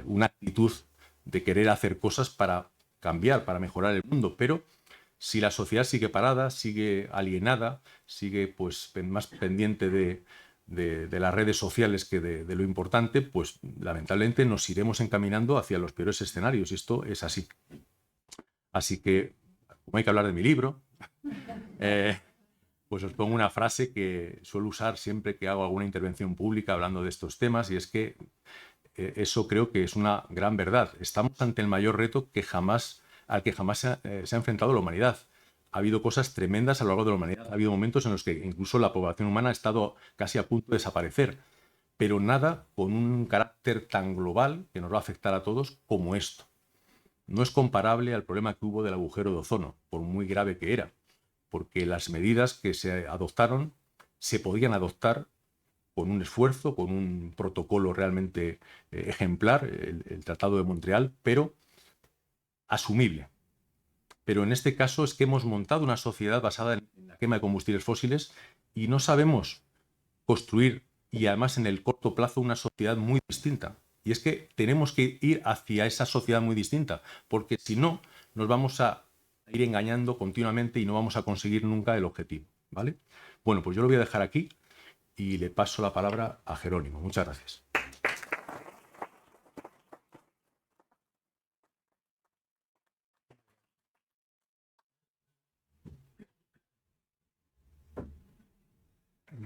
una actitud de querer hacer cosas para cambiar, para mejorar el mundo, pero si la sociedad sigue parada, sigue alienada, sigue pues más pendiente de las redes sociales que de lo importante, pues lamentablemente nos iremos encaminando hacia los peores escenarios, y esto es así. Así que, como hay que hablar de mi libro, pues os pongo una frase que suelo usar siempre que hago alguna intervención pública hablando de estos temas, y es que eso creo que es una gran verdad. Estamos ante el mayor reto al que jamás se ha enfrentado la humanidad. Ha habido cosas tremendas a lo largo de la humanidad. Ha habido momentos en los que incluso la población humana ha estado casi a punto de desaparecer, pero nada con un carácter tan global que nos va a afectar a todos como esto. No es comparable al problema que hubo del agujero de ozono, por muy grave que era, porque las medidas que se adoptaron se podían adoptar con un esfuerzo, con un protocolo realmente ejemplar, el Tratado de Montreal, pero asumible. Pero en este caso es que hemos montado una sociedad basada en la quema de combustibles fósiles y no sabemos construir, y además en el corto plazo, una sociedad muy distinta. Y es que tenemos que ir hacia esa sociedad muy distinta, porque si no, nos vamos a ir engañando continuamente y no vamos a conseguir nunca el objetivo, ¿vale? Bueno, pues yo lo voy a dejar aquí y le paso la palabra a Jerónimo. Muchas gracias.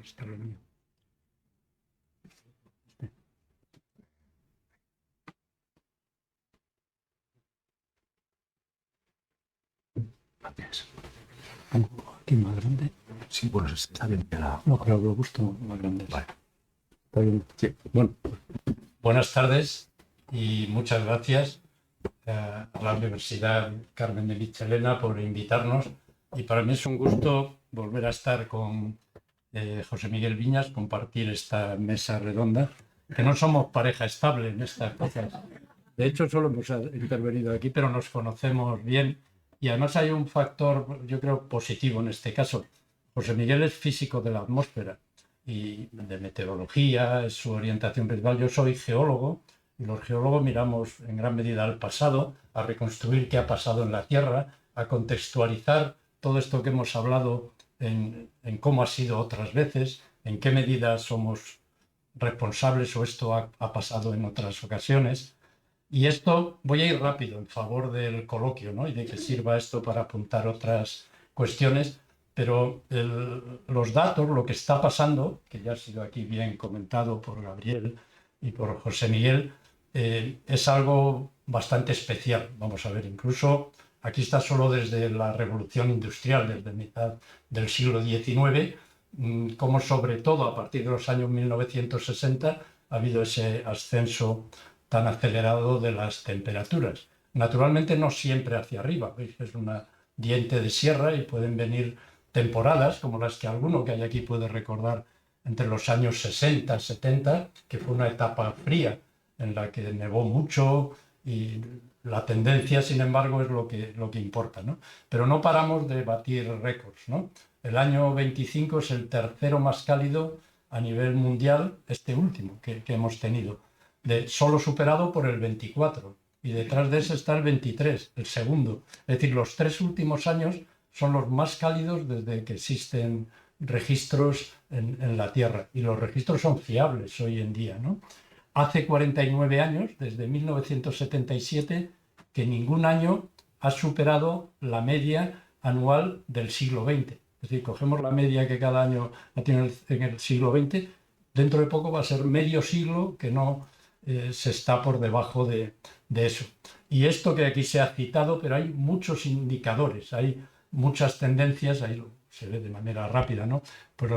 Está lo mío. Gracias. Pongo aquí más grande. Sí, bueno, está bien pelado. No, claro, lo gusto más grande. Vale. Está bien. Sí. Bueno, Buenas tardes y muchas gracias a la Universidad Carmen de Michelena por invitarnos, y para mí es un gusto volver a estar con José Miguel Viñas, compartir esta mesa redonda, que no somos pareja estable en estas cosas. De hecho, solo hemos intervenido aquí, pero nos conocemos bien, y además hay un factor, yo creo, positivo en este caso. José Miguel es físico de la atmósfera y de meteorología, es su orientación principal. Yo soy geólogo, y los geólogos miramos en gran medida al pasado, a reconstruir qué ha pasado en la Tierra, a contextualizar todo esto que hemos hablado en cómo ha sido otras veces, en qué medida somos responsables o esto ha pasado en otras ocasiones. Y esto, voy a ir rápido en favor del coloquio, ¿no? Y de que sirva esto para apuntar otras cuestiones, pero los datos, lo que está pasando, que ya ha sido aquí bien comentado por Gabriel y por José Miguel, es algo bastante especial. Vamos a ver, incluso aquí está solo desde la Revolución Industrial, desde mitad del siglo XIX, cómo sobre todo a partir de los años 1960 ha habido ese ascenso tan acelerado de las temperaturas. Naturalmente no siempre hacia arriba, ¿veis? Es una diente de sierra y pueden venir temporadas como las que alguno que hay aquí puede recordar entre los años 60, 70, que fue una etapa fría en la que nevó mucho y la tendencia, sin embargo, es lo que importa, ¿no? Pero no paramos de batir récords, ¿no? El año 25 es el tercero más cálido a nivel mundial, este último que hemos tenido, solo superado por el 24, y detrás de ese está el 23, el segundo. Es decir, los 3 últimos años son los más cálidos desde que existen registros en la Tierra, y los registros son fiables hoy en día, ¿no? Hace 49 años, desde 1977, que ningún año ha superado la media anual del siglo XX. Es decir, cogemos la media que cada año ha tenido en el siglo XX, dentro de poco va a ser medio siglo que no se está por debajo de eso. Y esto que aquí se ha citado, pero hay muchos indicadores, hay muchas tendencias, ahí se ve de manera rápida, ¿no? Pues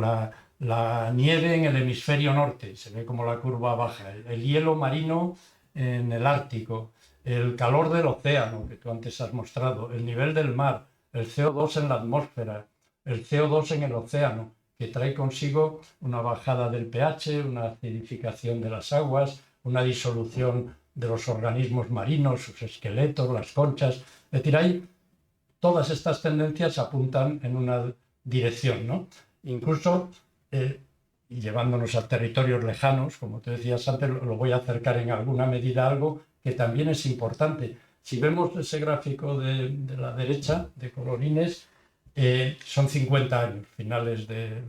la nieve en el hemisferio norte, se ve como la curva baja, el hielo marino en el Ártico, el calor del océano, que tú antes has mostrado, el nivel del mar, el CO2 en la atmósfera, el CO2 en el océano, que trae consigo una bajada del pH, una acidificación de las aguas, una disolución de los organismos marinos, sus esqueletos, las conchas. Es decir, todas estas tendencias apuntan en una dirección, ¿no? Incluso, llevándonos a territorios lejanos, como te decías antes, lo voy a acercar en alguna medida a algo que también es importante. Si vemos ese gráfico de la derecha, de colorines, son 50 años, finales del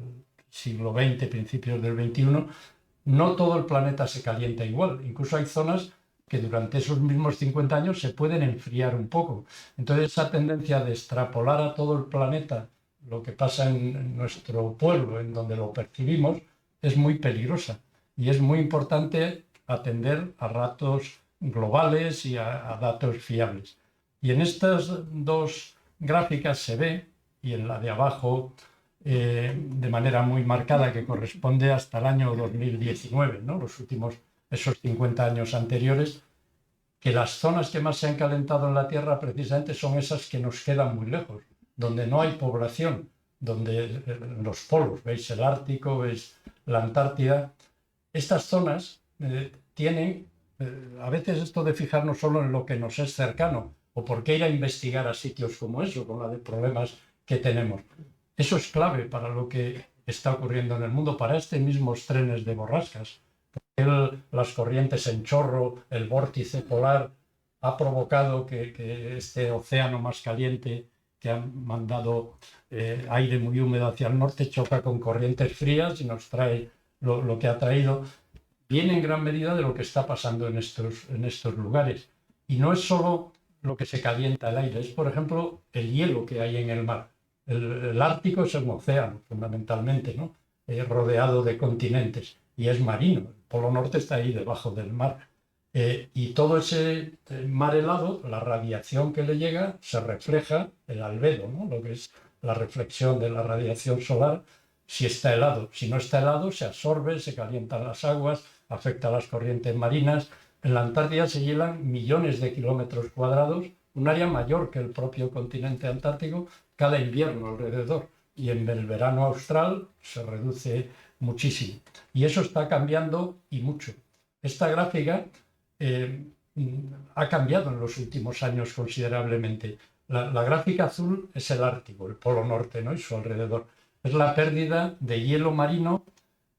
siglo XX, principios del XXI. No todo el planeta se calienta igual. Incluso hay zonas que durante esos mismos 50 años se pueden enfriar un poco. Entonces, esa tendencia de extrapolar a todo el planeta lo que pasa en nuestro pueblo, en donde lo percibimos, es muy peligrosa. Y es muy importante atender a datos globales y a datos fiables. Y en estas dos gráficas se ve, y en la de abajo de manera muy marcada, que corresponde hasta el año 2019, ¿no? Los últimos, esos 50 años anteriores, que las zonas que más se han calentado en la Tierra precisamente son esas que nos quedan muy lejos, donde no hay población, donde los polos, veis el Ártico, veis la Antártida. Estas zonas tienen, a veces esto de fijarnos solo en lo que nos es cercano, o por qué ir a investigar a sitios como eso, con la de problemas que tenemos. Eso es clave para lo que está ocurriendo en el mundo, para estos mismos trenes de borrascas. Las corrientes en chorro, el vórtice polar, ha provocado que este océano más caliente, que ha mandado aire muy húmedo hacia el norte, choca con corrientes frías y nos trae lo que ha traído. Viene en gran medida de lo que está pasando en estos lugares. Y no es solo lo que se calienta el aire, es, por ejemplo, el hielo que hay en el mar. El Ártico es un océano, fundamentalmente, ¿no? Rodeado de continentes, y es marino. El Polo Norte está ahí debajo del mar. Y todo ese mar helado, la radiación que le llega, se refleja, el albedo, ¿no? Lo que es la reflexión de la radiación solar, si está helado. Si no está helado, se absorbe, se calientan las aguas, afecta a las corrientes marinas. En la Antártida se hielan millones de kilómetros cuadrados, un área mayor que el propio continente antártico, cada invierno alrededor. Y en el verano austral se reduce muchísimo. Y eso está cambiando, y mucho. Esta gráfica ha cambiado en los últimos años considerablemente. La gráfica azul es el Ártico, el Polo Norte, ¿no? Y su alrededor. Es la pérdida de hielo marino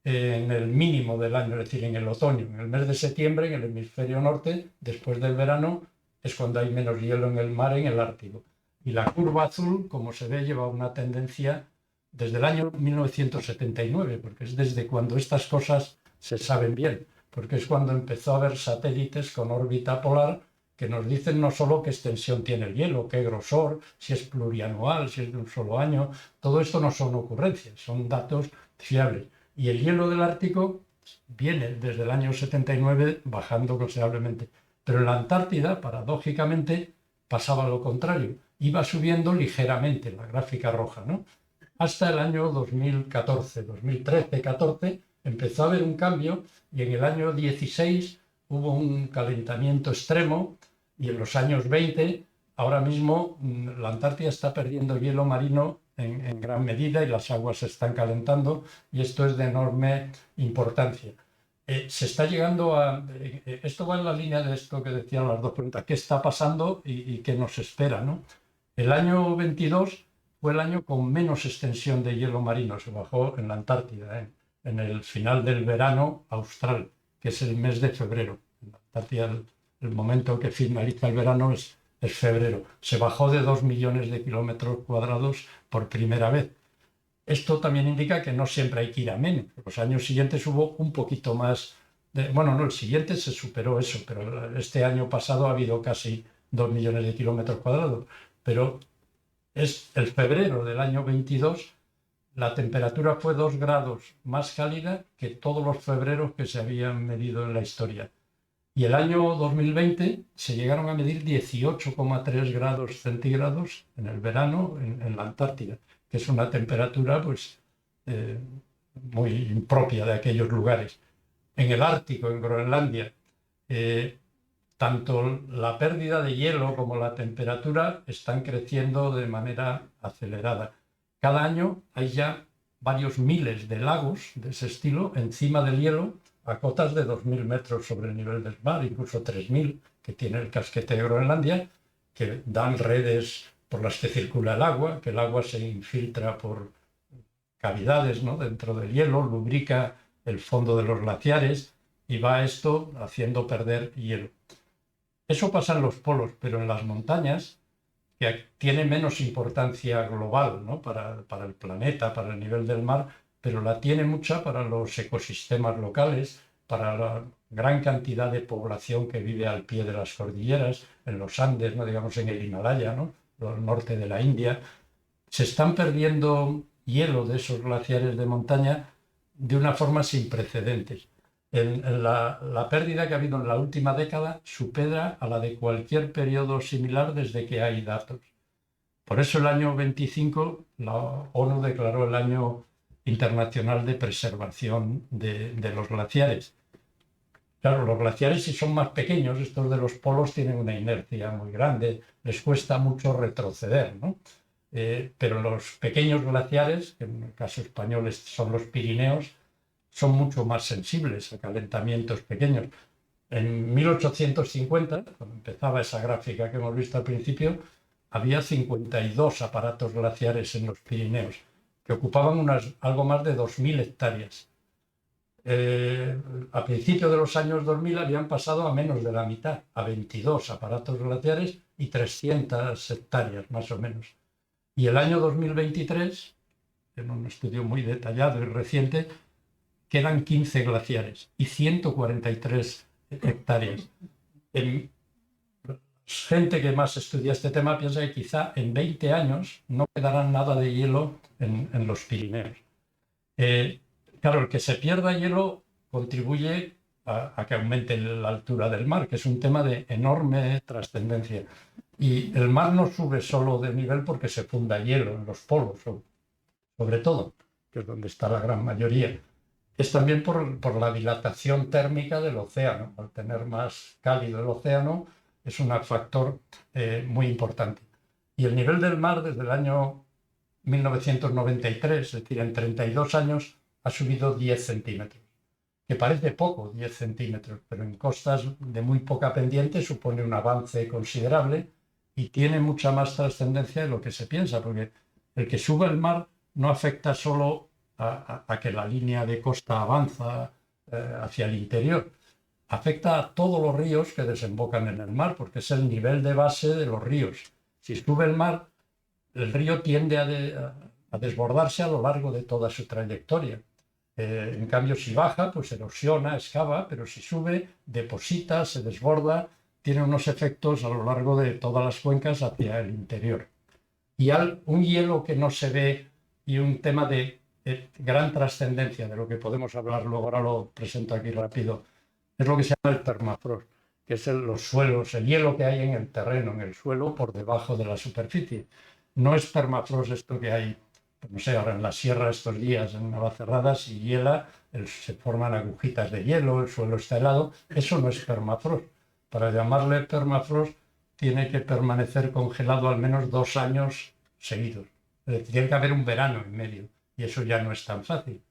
en el mínimo del año, es decir, en el otoño. En el mes de septiembre, en el hemisferio norte, después del verano, es cuando hay menos hielo en el mar, en el Ártico. Y la curva azul, como se ve, lleva una tendencia desde el año 1979, porque es desde cuando estas cosas se saben bien, porque es cuando empezó a haber satélites con órbita polar que nos dicen no solo qué extensión tiene el hielo, qué grosor, si es plurianual, si es de un solo año. Todo esto no son ocurrencias, son datos fiables. Y el hielo del Ártico viene desde el año 79 bajando considerablemente. Pero en la Antártida, paradójicamente, pasaba lo contrario. Iba subiendo ligeramente, la gráfica roja, ¿no? hasta el año 2014, 2013-14, empezó a haber un cambio y en el año 16 hubo un calentamiento extremo y en los años 20, ahora mismo la Antártida está perdiendo hielo marino en gran medida y las aguas se están calentando y esto es de enorme importancia. Se está llegando a... esto va en la línea de esto que decían las dos preguntas, ¿qué está pasando y qué nos espera, ¿no? El año 22 fue el año con menos extensión de hielo marino, se bajó en la Antártida, en el final del verano austral, que es el mes de febrero. En la Antártida el momento que finaliza el verano es febrero. Se bajó de 2 millones de kilómetros cuadrados por primera vez. Esto también indica que no siempre hay que ir a menos. Los años siguientes hubo un poquito más bueno, no, el siguiente se superó eso, pero este año pasado ha habido casi 2 millones de kilómetros cuadrados. Pero es el febrero del año 22, la temperatura fue 2 grados más cálida que todos los febreros que se habían medido en la historia. Y el año 2020 se llegaron a medir 18,3 grados centígrados en el verano en la Antártida, que es una temperatura pues, muy impropia de aquellos lugares. En el Ártico, en Groenlandia, tanto la pérdida de hielo como la temperatura están creciendo de manera acelerada. Cada año hay ya varios miles de lagos de ese estilo encima del hielo a cotas de 2.000 metros sobre el nivel del mar, incluso 3.000 que tiene el casquete de Groenlandia, que dan redes por las que circula el agua, que el agua se infiltra por cavidades, ¿no?, dentro del hielo, lubrica el fondo de los glaciares y va esto haciendo perder hielo. Eso pasa en los polos, pero en las montañas, que tiene menos importancia global, ¿no?, para el planeta, para el nivel del mar, pero la tiene mucha para los ecosistemas locales, para la gran cantidad de población que vive al pie de las cordilleras, en los Andes, ¿no?, digamos en el Himalaya, ¿no?, el norte de la India. Se están perdiendo hielo de esos glaciares de montaña de una forma sin precedentes. La pérdida que ha habido en la última década supera a la de cualquier periodo similar desde que hay datos. Por eso el año 25 la ONU declaró el año internacional de preservación de los glaciares. Claro, los glaciares, si son más pequeños, estos de los polos tienen una inercia muy grande, les cuesta mucho retroceder, ¿no? Pero los pequeños glaciares, que en el caso español son los Pirineos, son mucho más sensibles a calentamientos pequeños. En 1850, cuando empezaba esa gráfica que hemos visto al principio, había 52 aparatos glaciares en los Pirineos, que ocupaban algo más de 2.000 hectáreas. A principios de los años 2000 habían pasado a menos de la mitad, a 22 aparatos glaciares y 300 hectáreas más o menos. Y el año 2023, en un estudio muy detallado y reciente, quedan 15 glaciares y 143 hectáreas. Gente que más estudia este tema piensa que quizá en 20 años no quedará nada de hielo en los Pirineos. Claro, el que se pierda hielo contribuye a que aumente la altura del mar, que es un tema de enorme trascendencia. Y el mar no sube solo de nivel porque se funda hielo en los polos, sobre todo, que es donde está la gran mayoría. Es también por la dilatación térmica del océano. Al tener más cálido el océano es un factor muy importante. Y el nivel del mar desde el año 1993, es decir, en 32 años, ha subido 10 centímetros. Que parece poco, 10 centímetros, pero en costas de muy poca pendiente supone un avance considerable y tiene mucha más trascendencia de lo que se piensa, porque el que suba el mar no afecta solo a que la línea de costa avanza hacia el interior, afecta a todos los ríos que desembocan en el mar, porque es el nivel de base de los ríos. Si sube el mar, el río tiende a desbordarse a lo largo de toda su trayectoria. En cambio, si baja, pues erosiona, excava, pero si sube, deposita, se desborda, tiene unos efectos a lo largo de todas las cuencas hacia el interior. Y un hielo que no se ve y un tema de gran trascendencia, de lo que podemos hablar luego, ahora lo presento aquí rápido, es lo que se llama el permafrost, que es los suelos, el hielo que hay en el terreno, en el suelo, por debajo de la superficie. No es permafrost esto que hay pues no sé, ahora en la sierra estos días en Navacerrada, si hiela, se forman agujitas de hielo, el suelo está helado, eso no es permafrost. Para llamarle permafrost tiene que permanecer congelado al menos 2 años seguidos. Es decir, tiene que haber un verano en medio y eso ya no es tan fácil.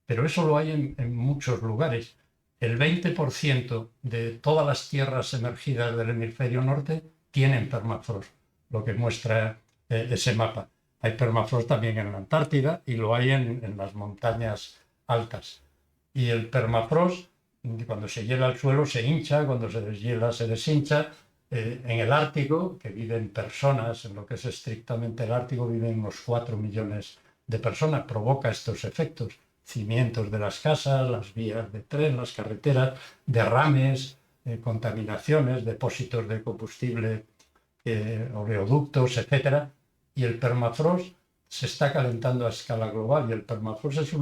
Pero eso lo hay en muchos lugares. El 20% de todas las tierras emergidas del hemisferio norte tienen permafrost, lo que muestra ese mapa. Hay permafrost también en la Antártida y lo hay en las montañas altas. Y el permafrost, cuando se hiela el suelo, se hincha, cuando se deshiela, se deshincha. En el Ártico, que viven personas, en lo que es estrictamente el Ártico, viven unos 4 millones de personas, provoca estos efectos. Cimientos de las casas, las vías de tren, las carreteras, derrames, contaminaciones, depósitos de combustible, oleoductos, etc. Y el permafrost se está calentando a escala global y el permafrost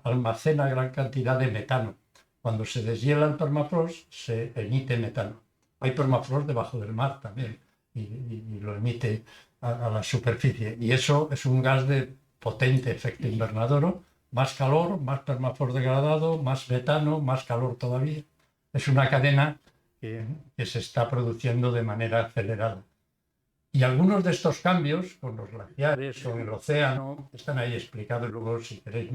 almacena gran cantidad de metano. Cuando se deshiela el permafrost se emite metano. Hay permafrost debajo del mar también y lo emite a la superficie. Y eso es un gas de potente efecto invernadero. Más calor, más permafrost degradado, más metano, más calor todavía. Es una cadena que se está produciendo de manera acelerada. Y algunos de estos cambios, con los glaciares o en el océano, están ahí explicados luego si queréis,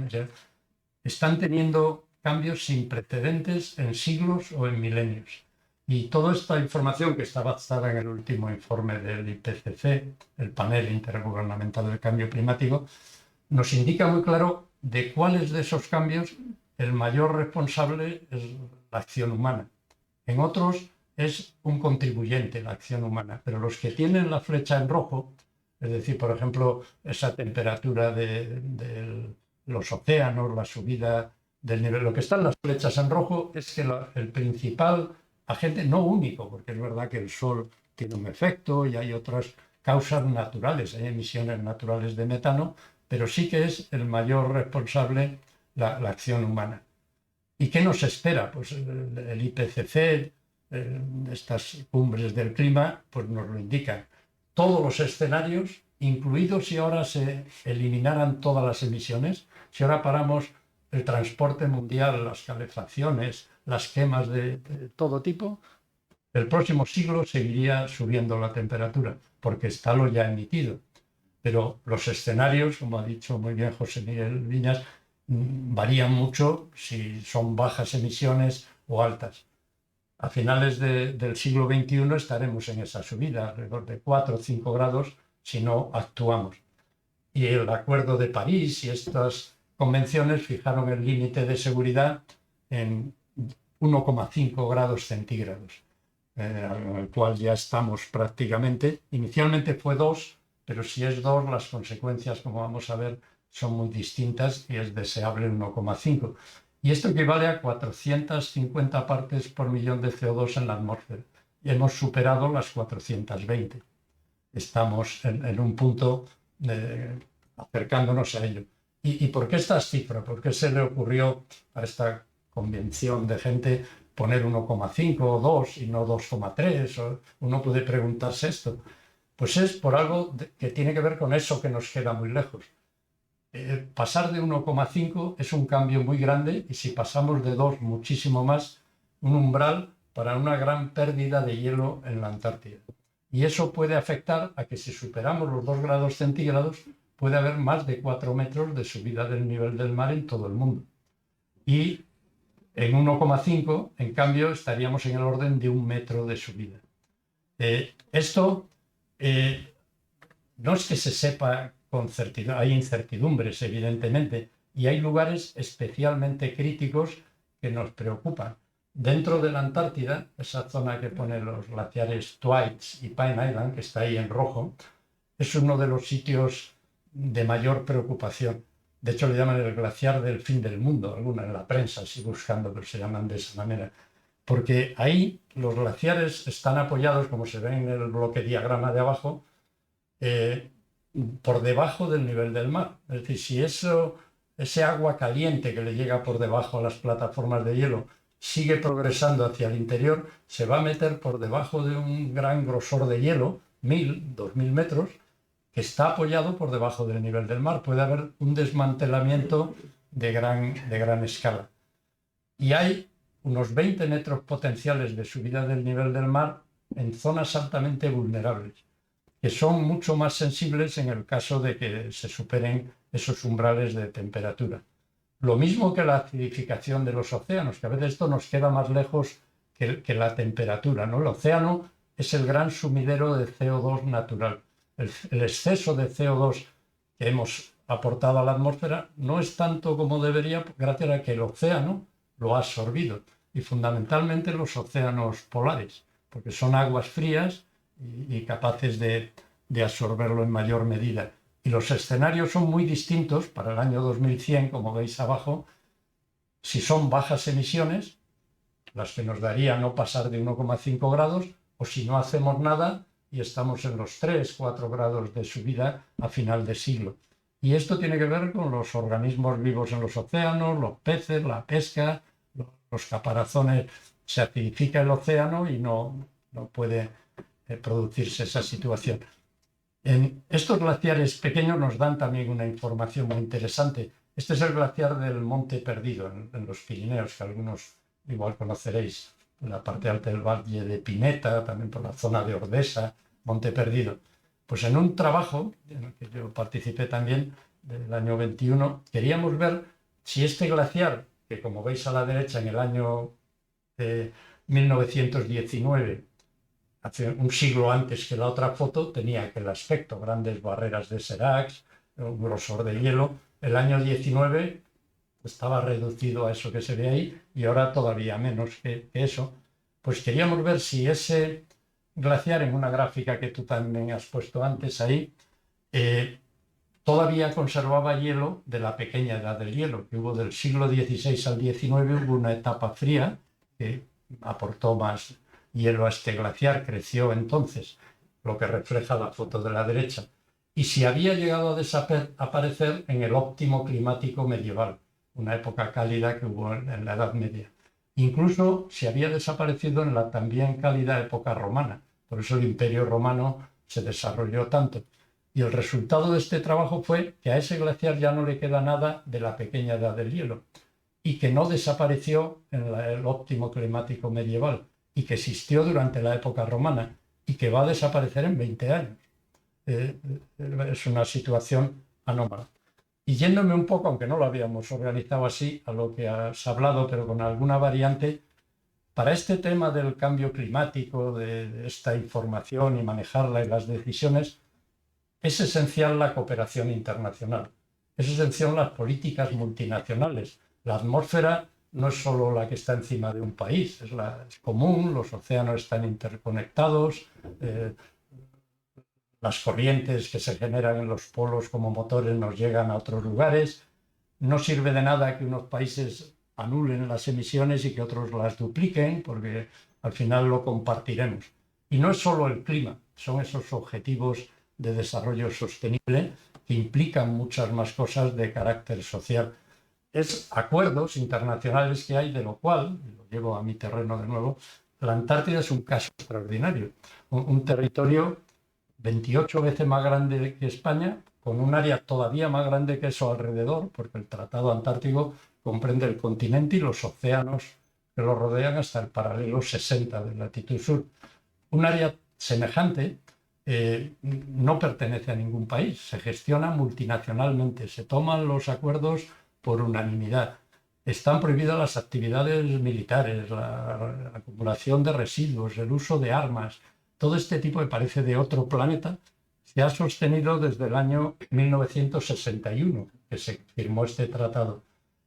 están teniendo cambios sin precedentes en siglos o en milenios. Y toda esta información que está basada en el último informe del IPCC, el Panel Intergubernamental del Cambio Climático, nos indica muy claro de cuáles de esos cambios el mayor responsable es la acción humana. En otros es un contribuyente la acción humana, pero los que tienen la flecha en rojo, es decir, por ejemplo, esa temperatura de los océanos, la subida del nivel, lo que están las flechas en rojo es que el principal agente, no único, porque es verdad que el sol tiene un efecto y hay otras causas naturales, hay emisiones naturales de metano, pero sí que es el mayor responsable la acción humana. ¿Y qué nos espera? Pues el IPCC, estas cumbres del clima, pues nos lo indican. Todos los escenarios, incluidos si ahora se eliminaran todas las emisiones, si ahora paramos el transporte mundial, las calefacciones, las quemas de todo tipo, el próximo siglo seguiría subiendo la temperatura, porque está lo ya emitido. Pero los escenarios, como ha dicho muy bien José Miguel Viñas, varían mucho si son bajas emisiones o altas. A finales del siglo XXI estaremos en esa subida, alrededor de 4 o 5 grados, si no actuamos. Y el Acuerdo de París y estas convenciones fijaron el límite de seguridad en 1,5 grados centígrados, al cual ya estamos prácticamente. Inicialmente fue 2, pero si es 2, las consecuencias, como vamos a ver, son muy distintas y es deseable 1,5. Y esto equivale a 450 partes por millón de CO2 en la atmósfera. Y hemos superado las 420. Estamos en un punto acercándonos a ello. ¿Y por qué estas cifras? ¿Por qué se le ocurrió a esta convención de gente poner 1,5 o 2 y no 2,3? Uno puede preguntarse esto. Pues es por algo que tiene que ver con eso que nos queda muy lejos. Pasar de 1,5 es un cambio muy grande y si pasamos de 2 muchísimo más, un umbral para una gran pérdida de hielo en la Antártida. Y eso puede afectar a que si superamos los 2 grados centígrados puede haber más de 4 metros de subida del nivel del mar en todo el mundo. Y en 1,5, en cambio, estaríamos en el orden de 1 metro de subida. Esto no es que se sepa con certidumbre, hay incertidumbres, evidentemente, y hay lugares especialmente críticos que nos preocupan. Dentro de la Antártida, esa zona que pone los glaciares Thwaites y Pine Island, que está ahí en rojo, es uno de los sitios de mayor preocupación. De hecho, le llaman el glaciar del fin del mundo, alguna en la prensa, así buscando, pero se llaman de esa manera. Porque ahí los glaciares están apoyados, como se ve en el bloque diagrama de abajo, por debajo del nivel del mar. Es decir, si ese agua caliente que le llega por debajo a las plataformas de hielo sigue progresando hacia el interior, se va a meter por debajo de un gran grosor de hielo, 1000, 2000 metros, que está apoyado por debajo del nivel del mar. Puede haber un desmantelamiento de gran escala. Y hay unos 20 metros potenciales de subida del nivel del mar en zonas altamente vulnerables, que son mucho más sensibles en el caso de que se superen esos umbrales de temperatura. Lo mismo que la acidificación de los océanos, que a veces esto nos queda más lejos que la temperatura, ¿no? El océano es el gran sumidero de CO2 natural. El exceso de CO2 que hemos aportado a la atmósfera no es tanto como debería, gracias a que el océano lo ha absorbido, y fundamentalmente los océanos polares, porque son aguas frías y capaces de absorberlo en mayor medida. Y los escenarios son muy distintos para el año 2100, como veis abajo, si son bajas emisiones, las que nos daría no pasar de 1,5 grados, o si no hacemos nada y estamos en los 3-4 grados de subida a final de siglo. Y esto tiene que ver con los organismos vivos en los océanos, los peces, la pesca, los caparazones. Se acidifica el océano y no puede producirse esa situación. En estos glaciares pequeños nos dan también una información muy interesante. Este es el glaciar del Monte Perdido, en los Pirineos, que algunos igual conoceréis, en la parte alta del Valle de Pineta, también por la zona de Ordesa, Monte Perdido. Pues en un trabajo en el que yo participé también, del año 21, queríamos ver si este glaciar, que como veis a la derecha en el año 1919, hace un siglo antes que la otra foto, tenía aquel aspecto, grandes barreras de Seracs, un grosor de hielo. El año 19 estaba reducido a eso que se ve ahí y ahora todavía menos que eso. Pues queríamos ver si ese glaciar, en una gráfica que tú también has puesto antes ahí, todavía conservaba hielo de la pequeña edad del hielo, que hubo del siglo XVI al XIX, hubo una etapa fría que aportó más hielo a este glaciar, creció entonces, lo que refleja la foto de la derecha, y si había llegado a desaparecer en el óptimo climático medieval, una época cálida que hubo en la Edad Media. Incluso si había desaparecido en la también cálida época romana, por eso el Imperio Romano se desarrolló tanto. Y el resultado de este trabajo fue que a ese glaciar ya no le queda nada de la pequeña edad del hielo y que no desapareció en el óptimo climático medieval y que existió durante la época romana y que va a desaparecer en 20 años. Es una situación anómala. Y yéndome un poco, aunque no lo habíamos organizado así, a lo que has hablado, pero con alguna variante, para este tema del cambio climático, de esta información y manejarla y las decisiones, es esencial la cooperación internacional, es esencial las políticas multinacionales. La atmósfera no es solo la que está encima de un país, es común, los océanos están interconectados, las corrientes que se generan en los polos como motores nos llegan a otros lugares. No sirve de nada que unos países anulen las emisiones y que otros las dupliquen, porque al final lo compartiremos. Y no es solo el clima, son esos objetivos de desarrollo sostenible que implican muchas más cosas de carácter social. Es acuerdos internacionales que hay, de lo cual, lo llevo a mi terreno de nuevo, la Antártida es un caso extraordinario. Un territorio 28 veces más grande que España, con un área todavía más grande que eso alrededor, porque el Tratado Antártico comprende el continente y los océanos que lo rodean hasta el paralelo 60 de latitud sur. Un área semejante no pertenece a ningún país, se gestiona multinacionalmente, se toman los acuerdos por unanimidad. Están prohibidas las actividades militares, la acumulación de residuos, el uso de armas. Todo este tipo, que parece de otro planeta, se ha sostenido desde el año 1961, que se firmó este tratado,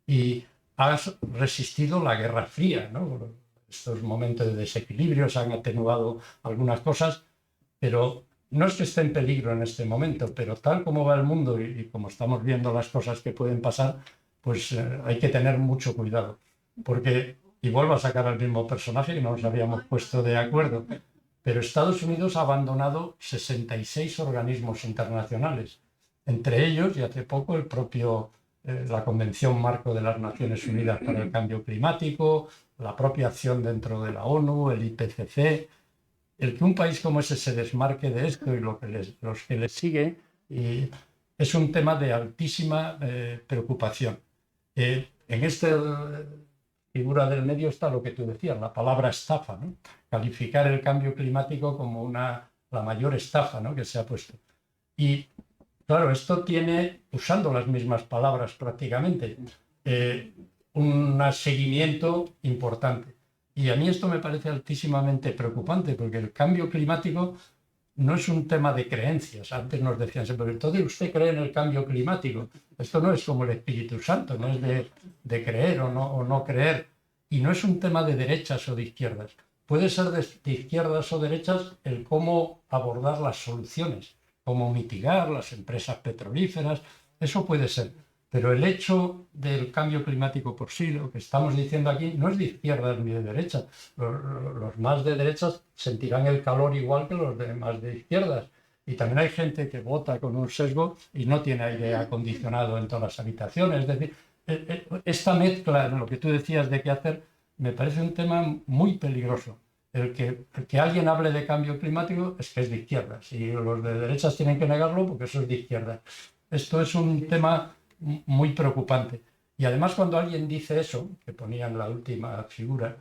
y ha resistido la Guerra Fría, ¿no? Estos momentos de desequilibrio se han atenuado algunas cosas, pero no es que esté en peligro en este momento, pero tal como va el mundo y como estamos viendo las cosas que pueden pasar, pues hay que tener mucho cuidado, porque, y vuelvo a sacar al mismo personaje que no nos habíamos puesto de acuerdo, pero Estados Unidos ha abandonado 66 organismos internacionales, entre ellos, y hace poco, el propio, la Convención Marco de las Naciones Unidas para el Cambio Climático, la propia acción dentro de la ONU, el IPCC. El que un país como ese se desmarque de esto y los que les siguen Y es un tema de altísima preocupación. En esta figura del medio está lo que tú decías, la palabra estafa, ¿no? Calificar el cambio climático como la mayor estafa, ¿no?, que se ha puesto. Y claro, esto tiene, usando las mismas palabras prácticamente, un seguimiento importante. Y a mí esto me parece altísimamente preocupante, porque el cambio climático no es un tema de creencias. Antes nos decían siempre, entonces usted cree en el cambio climático. Esto no es como el Espíritu Santo, no es de creer o no creer. Y no es un tema de derechas o de izquierdas. Puede ser de izquierdas o derechas el cómo abordar las soluciones, cómo mitigar las empresas petrolíferas, eso puede ser. Pero el hecho del cambio climático por sí, lo que estamos diciendo aquí, no es de izquierdas ni de derechas. Los más de derechas sentirán el calor igual que los más de izquierdas. Y también hay gente que vota con un sesgo y no tiene aire acondicionado en todas las habitaciones. Es decir, esta mezcla en lo que tú decías de qué hacer me parece un tema muy peligroso. El que alguien hable de cambio climático es que es de izquierdas y los de derechas tienen que negarlo porque eso es de izquierdas. Esto es un tema muy preocupante. Y además cuando alguien dice eso, que ponía en la última figura,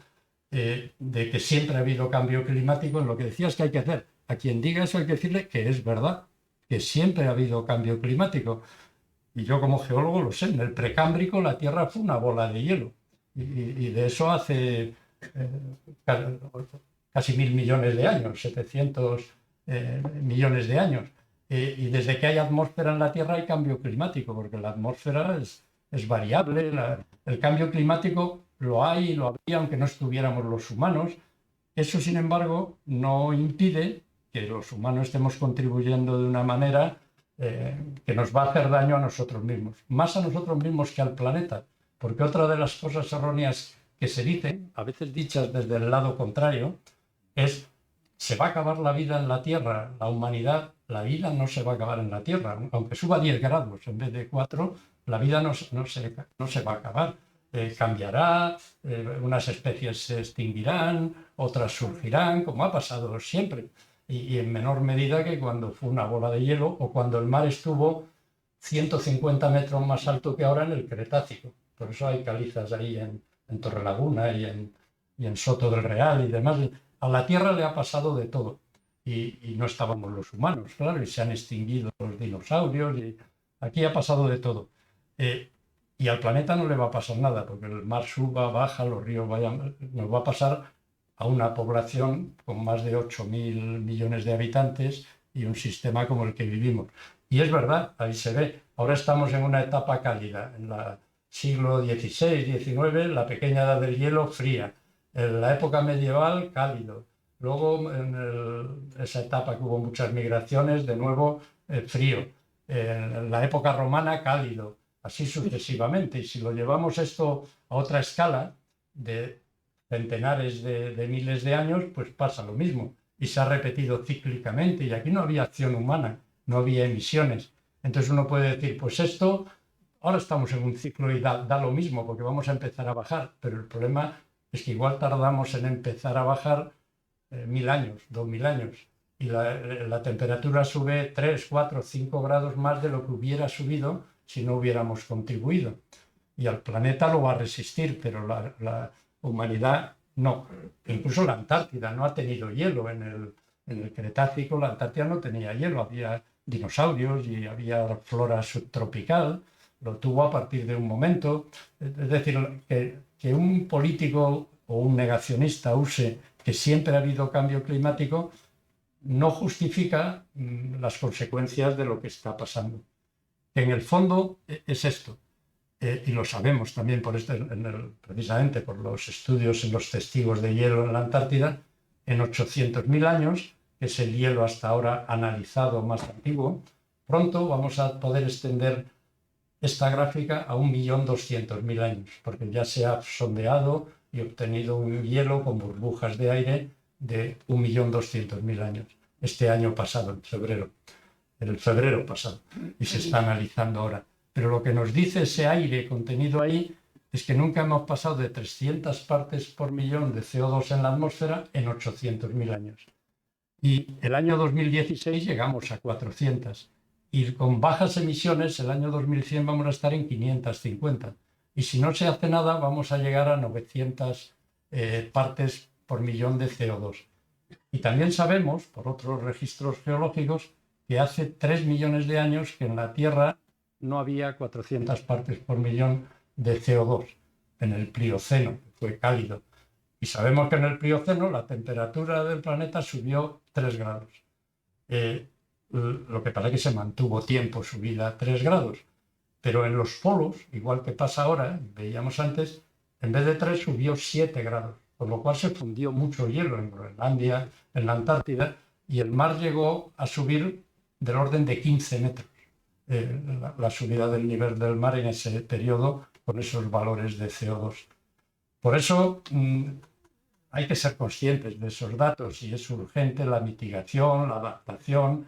de que siempre ha habido cambio climático, en lo que decías que hay que hacer, a quien diga eso hay que decirle que es verdad, que siempre ha habido cambio climático. Y yo como geólogo lo sé, en el precámbrico la Tierra fue una bola de hielo. Y de eso hace casi 1.000 millones de años, 700 millones de años. Y desde que hay atmósfera en la Tierra hay cambio climático, porque la atmósfera es variable. El cambio climático lo hay y lo habría aunque no estuviéramos los humanos. Eso, sin embargo, no impide que los humanos estemos contribuyendo de una manera que nos va a hacer daño a nosotros mismos, más a nosotros mismos que al planeta, porque otra de las cosas erróneas que se dicen, a veces dichas desde el lado contrario, es se va a acabar la vida en la Tierra, la humanidad, la vida no se va a acabar en la Tierra, aunque suba 10 grados en vez de 4, la vida no se va a acabar. Cambiará, unas especies se extinguirán, otras surgirán, como ha pasado siempre, y en menor medida que cuando fue una bola de hielo o cuando el mar estuvo 150 metros más alto que ahora en el Cretácico. Por eso hay calizas ahí en Torrelaguna y en Soto del Real y demás. A la Tierra le ha pasado de todo y no estábamos los humanos, claro, y se han extinguido los dinosaurios y aquí ha pasado de todo. Y al planeta no le va a pasar nada, porque el mar suba, baja, los ríos vayan, nos va a pasar a una población con más de 8.000 millones de habitantes y un sistema como el que vivimos. Y es verdad, ahí se ve. Ahora estamos en una etapa cálida, en el siglo XVI, XIX, la pequeña edad del hielo fría, en la época medieval cálido, luego en esa etapa que hubo muchas migraciones, de nuevo frío, en la época romana cálido, así sucesivamente. Y si lo llevamos esto a otra escala de centenares de miles de años, pues pasa lo mismo y se ha repetido cíclicamente y aquí no había acción humana, no había emisiones. Entonces uno puede decir, pues esto, ahora estamos en un ciclo y da lo mismo porque vamos a empezar a bajar, pero el problema es que igual tardamos en empezar a bajar 1.000 años, 2.000 años y la temperatura sube 3, 4, 5 grados más de lo que hubiera subido si no hubiéramos contribuido. Y al planeta lo va a resistir, pero la humanidad no. Incluso la Antártida no ha tenido hielo. En el Cretácico la Antártida no tenía hielo, había dinosaurios y había flora subtropical. Lo tuvo a partir de un momento. Es decir, que un político o un negacionista use que siempre ha habido cambio climático no justifica las consecuencias de lo que está pasando. En el fondo es esto. Y lo sabemos también precisamente por los estudios en los testigos de hielo en la Antártida, en 800.000 años, que es el hielo hasta ahora analizado más antiguo, pronto vamos a poder extender esta gráfica a 1.200.000 años, porque ya se ha sondeado y obtenido un hielo con burbujas de aire de 1.200.000 años. Este año pasado, el febrero pasado, y se está analizando ahora. Pero lo que nos dice ese aire contenido ahí es que nunca hemos pasado de 300 partes por millón de CO2 en la atmósfera en 800.000 años. Y el año 2016 llegamos a 400. y con bajas emisiones el año 2100 vamos a estar en 550. Y si no se hace nada vamos a llegar a 900 partes por millón de CO2. Y también sabemos, por otros registros geológicos, que hace 3 millones de años que en la Tierra no había 400 partes por millón de CO2 en el Plioceno, que fue cálido. Y sabemos que en el Plioceno la temperatura del planeta subió 3 grados. Lo que pasa es que se mantuvo tiempo subida a 3 grados. Pero en los polos, igual que pasa ahora, veíamos antes, en vez de 3 subió 7 grados. Con lo cual se fundió mucho hielo en Groenlandia, en la Antártida, y el mar llegó a subir del orden de 15 metros. La subida del nivel del mar en ese periodo con esos valores de CO2. Por eso hay que ser conscientes de esos datos y es urgente la mitigación, la adaptación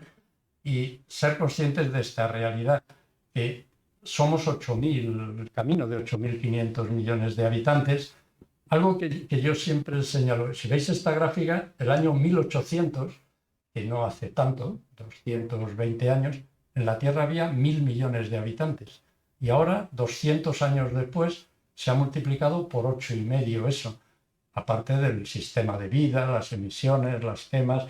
y ser conscientes de esta realidad, que somos 8.000, el camino de 8.500 millones de habitantes. Algo que yo siempre señalo, si veis esta gráfica, el año 1800, que no hace tanto, 220 años, en la Tierra había 1.000 millones de habitantes. Y ahora, 200 años después, se ha multiplicado por 8,5 eso, aparte del sistema de vida, las emisiones, las quemas.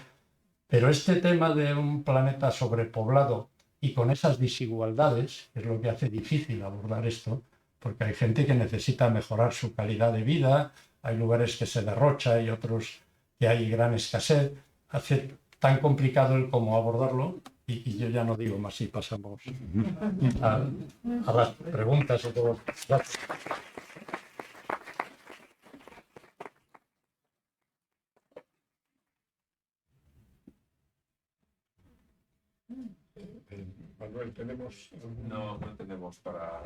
Pero este tema de un planeta sobrepoblado y con esas desigualdades, es lo que hace difícil abordar esto, porque hay gente que necesita mejorar su calidad de vida, hay lugares que se derrocha y otros que hay gran escasez. Hace tan complicado el cómo abordarlo y yo ya no digo más y pasamos a las preguntas. Gracias. Manuel, tenemos... No tenemos para...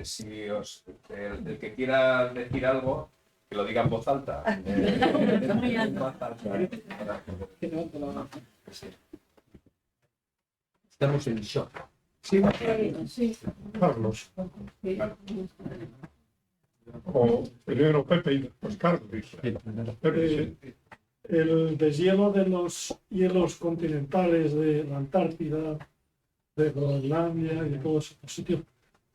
si el que quiera decir algo, que lo diga en voz alta. En voz alta. Estamos en shock. Sí, Sí. Carlos. O primero Pepe y después Carlos. Pepe, El deshielo de los hielos continentales de la Antártida, de Groenlandia y de todos estos sitios,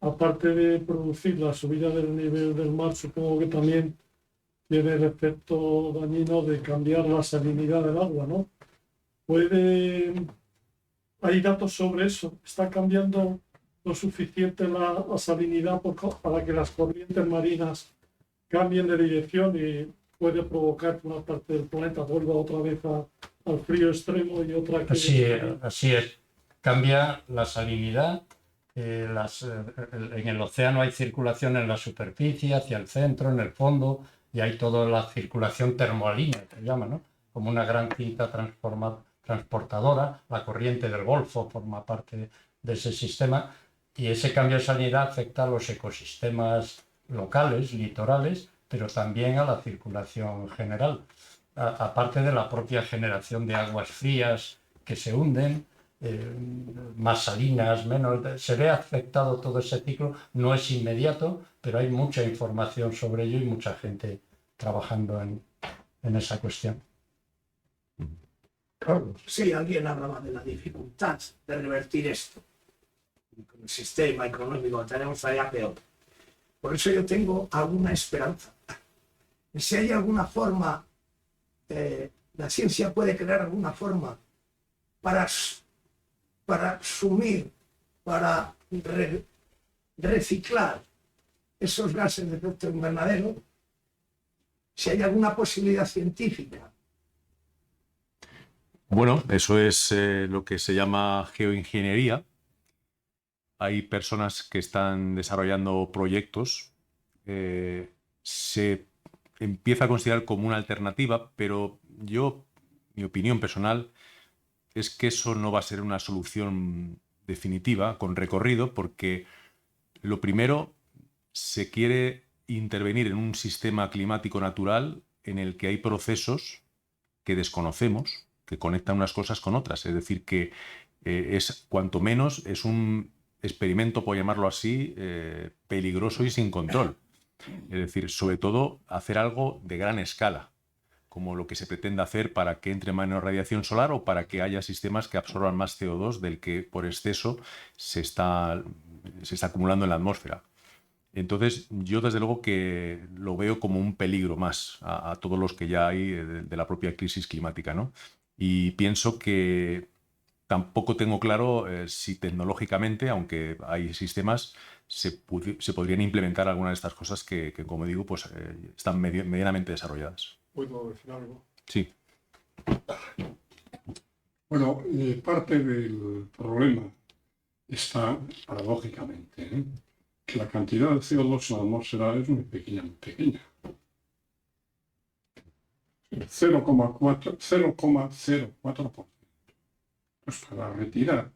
aparte de producir la subida del nivel del mar, supongo que también tiene el efecto dañino de cambiar la salinidad del agua, ¿no? Hay datos sobre eso. ¿Está cambiando lo suficiente la salinidad para que las corrientes marinas cambien de dirección y puede provocar que una parte del planeta vuelva otra vez al frío extremo y otra que... Así es. Cambia la salinidad. En el océano hay circulación en la superficie, hacia el centro, en el fondo, y hay toda la circulación termoalínea, que se llama, ¿no? Como una gran cinta transportadora. La corriente del Golfo forma parte de ese sistema, y ese cambio de salinidad afecta a los ecosistemas locales, litorales, pero también a la circulación general, aparte de la propia generación de aguas frías que se hunden, más salinas, menos. Se ve afectado todo ese ciclo, no es inmediato, pero hay mucha información sobre ello y mucha gente trabajando en esa cuestión. Carlos. Sí, alguien hablaba de la dificultad de revertir esto. Con el sistema económico que tenemos allá peor. Por eso yo tengo alguna esperanza. Si hay alguna forma, la ciencia puede crear alguna forma para sumir, para reciclar esos gases de efecto invernadero, si hay alguna posibilidad científica. Bueno, eso es lo que se llama geoingeniería. Hay personas que están desarrollando proyectos. Se empieza a considerar como una alternativa, pero mi opinión personal es que eso no va a ser una solución definitiva con recorrido, porque lo primero, se quiere intervenir en un sistema climático natural en el que hay procesos que desconocemos, que conectan unas cosas con otras. Es decir, que cuanto menos es un experimento, por llamarlo así, peligroso y sin control. Es decir, sobre todo hacer algo de gran escala. como lo que se pretende hacer para que entre menos radiación solar o para que haya sistemas que absorban más CO2 del que por exceso se está acumulando en la atmósfera. Entonces, yo desde luego que lo veo como un peligro más a todos los que ya hay de la propia crisis climática, ¿no? Y pienso que tampoco tengo claro si tecnológicamente, aunque hay sistemas, se podrían implementar algunas de estas cosas que como digo, pues están medianamente desarrolladas. ¿Puedo decir algo? Sí. Bueno, parte del problema está paradójicamente, que la cantidad de CO2 en la atmósfera es muy pequeña, muy pequeña. 0,04%. Pues para retirar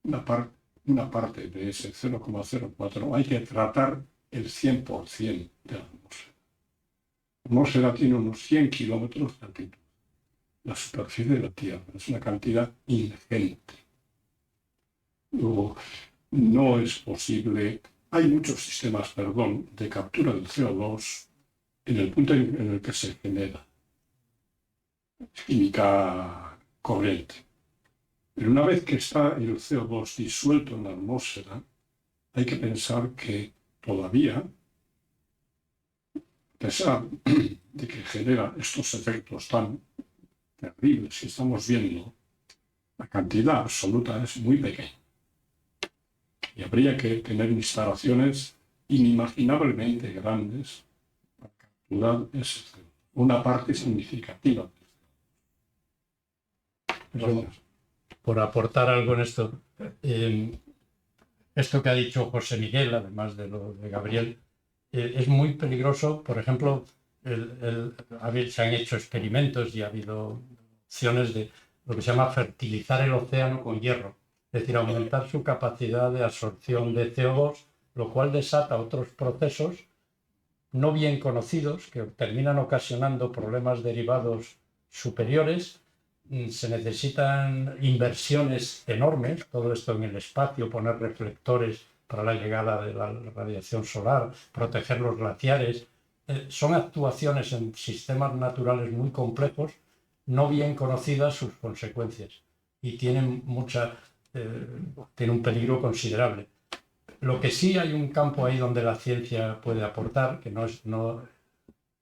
una parte de ese 0,04 hay que tratar el 100% de la atmósfera. La atmósfera tiene unos 100 kilómetros de altitud. La superficie de la Tierra es una cantidad ingente. Luego, no es posible. Hay muchos sistemas, de captura del CO2 en el punto en el que se genera química corriente. Pero una vez que está el CO2 disuelto en la atmósfera, hay que pensar que todavía, a pesar de que genera estos efectos tan terribles que estamos viendo, la cantidad absoluta es muy pequeña. Y habría que tener instalaciones inimaginablemente grandes para capturar una parte significativa. Gracias. Por aportar algo en esto, esto que ha dicho José Miguel, además de lo de Gabriel, es muy peligroso. Por ejemplo, se han hecho experimentos y ha habido opciones de lo que se llama fertilizar el océano con hierro, es decir, aumentar su capacidad de absorción de CO2, lo cual desata otros procesos no bien conocidos que terminan ocasionando problemas derivados superiores. Se necesitan inversiones enormes, todo esto en el espacio, poner reflectores para la llegada de la radiación solar, proteger los glaciares. Son actuaciones en sistemas naturales muy complejos, no bien conocidas sus consecuencias y tienen tiene un peligro considerable. Lo que sí hay un campo ahí donde la ciencia puede aportar, que no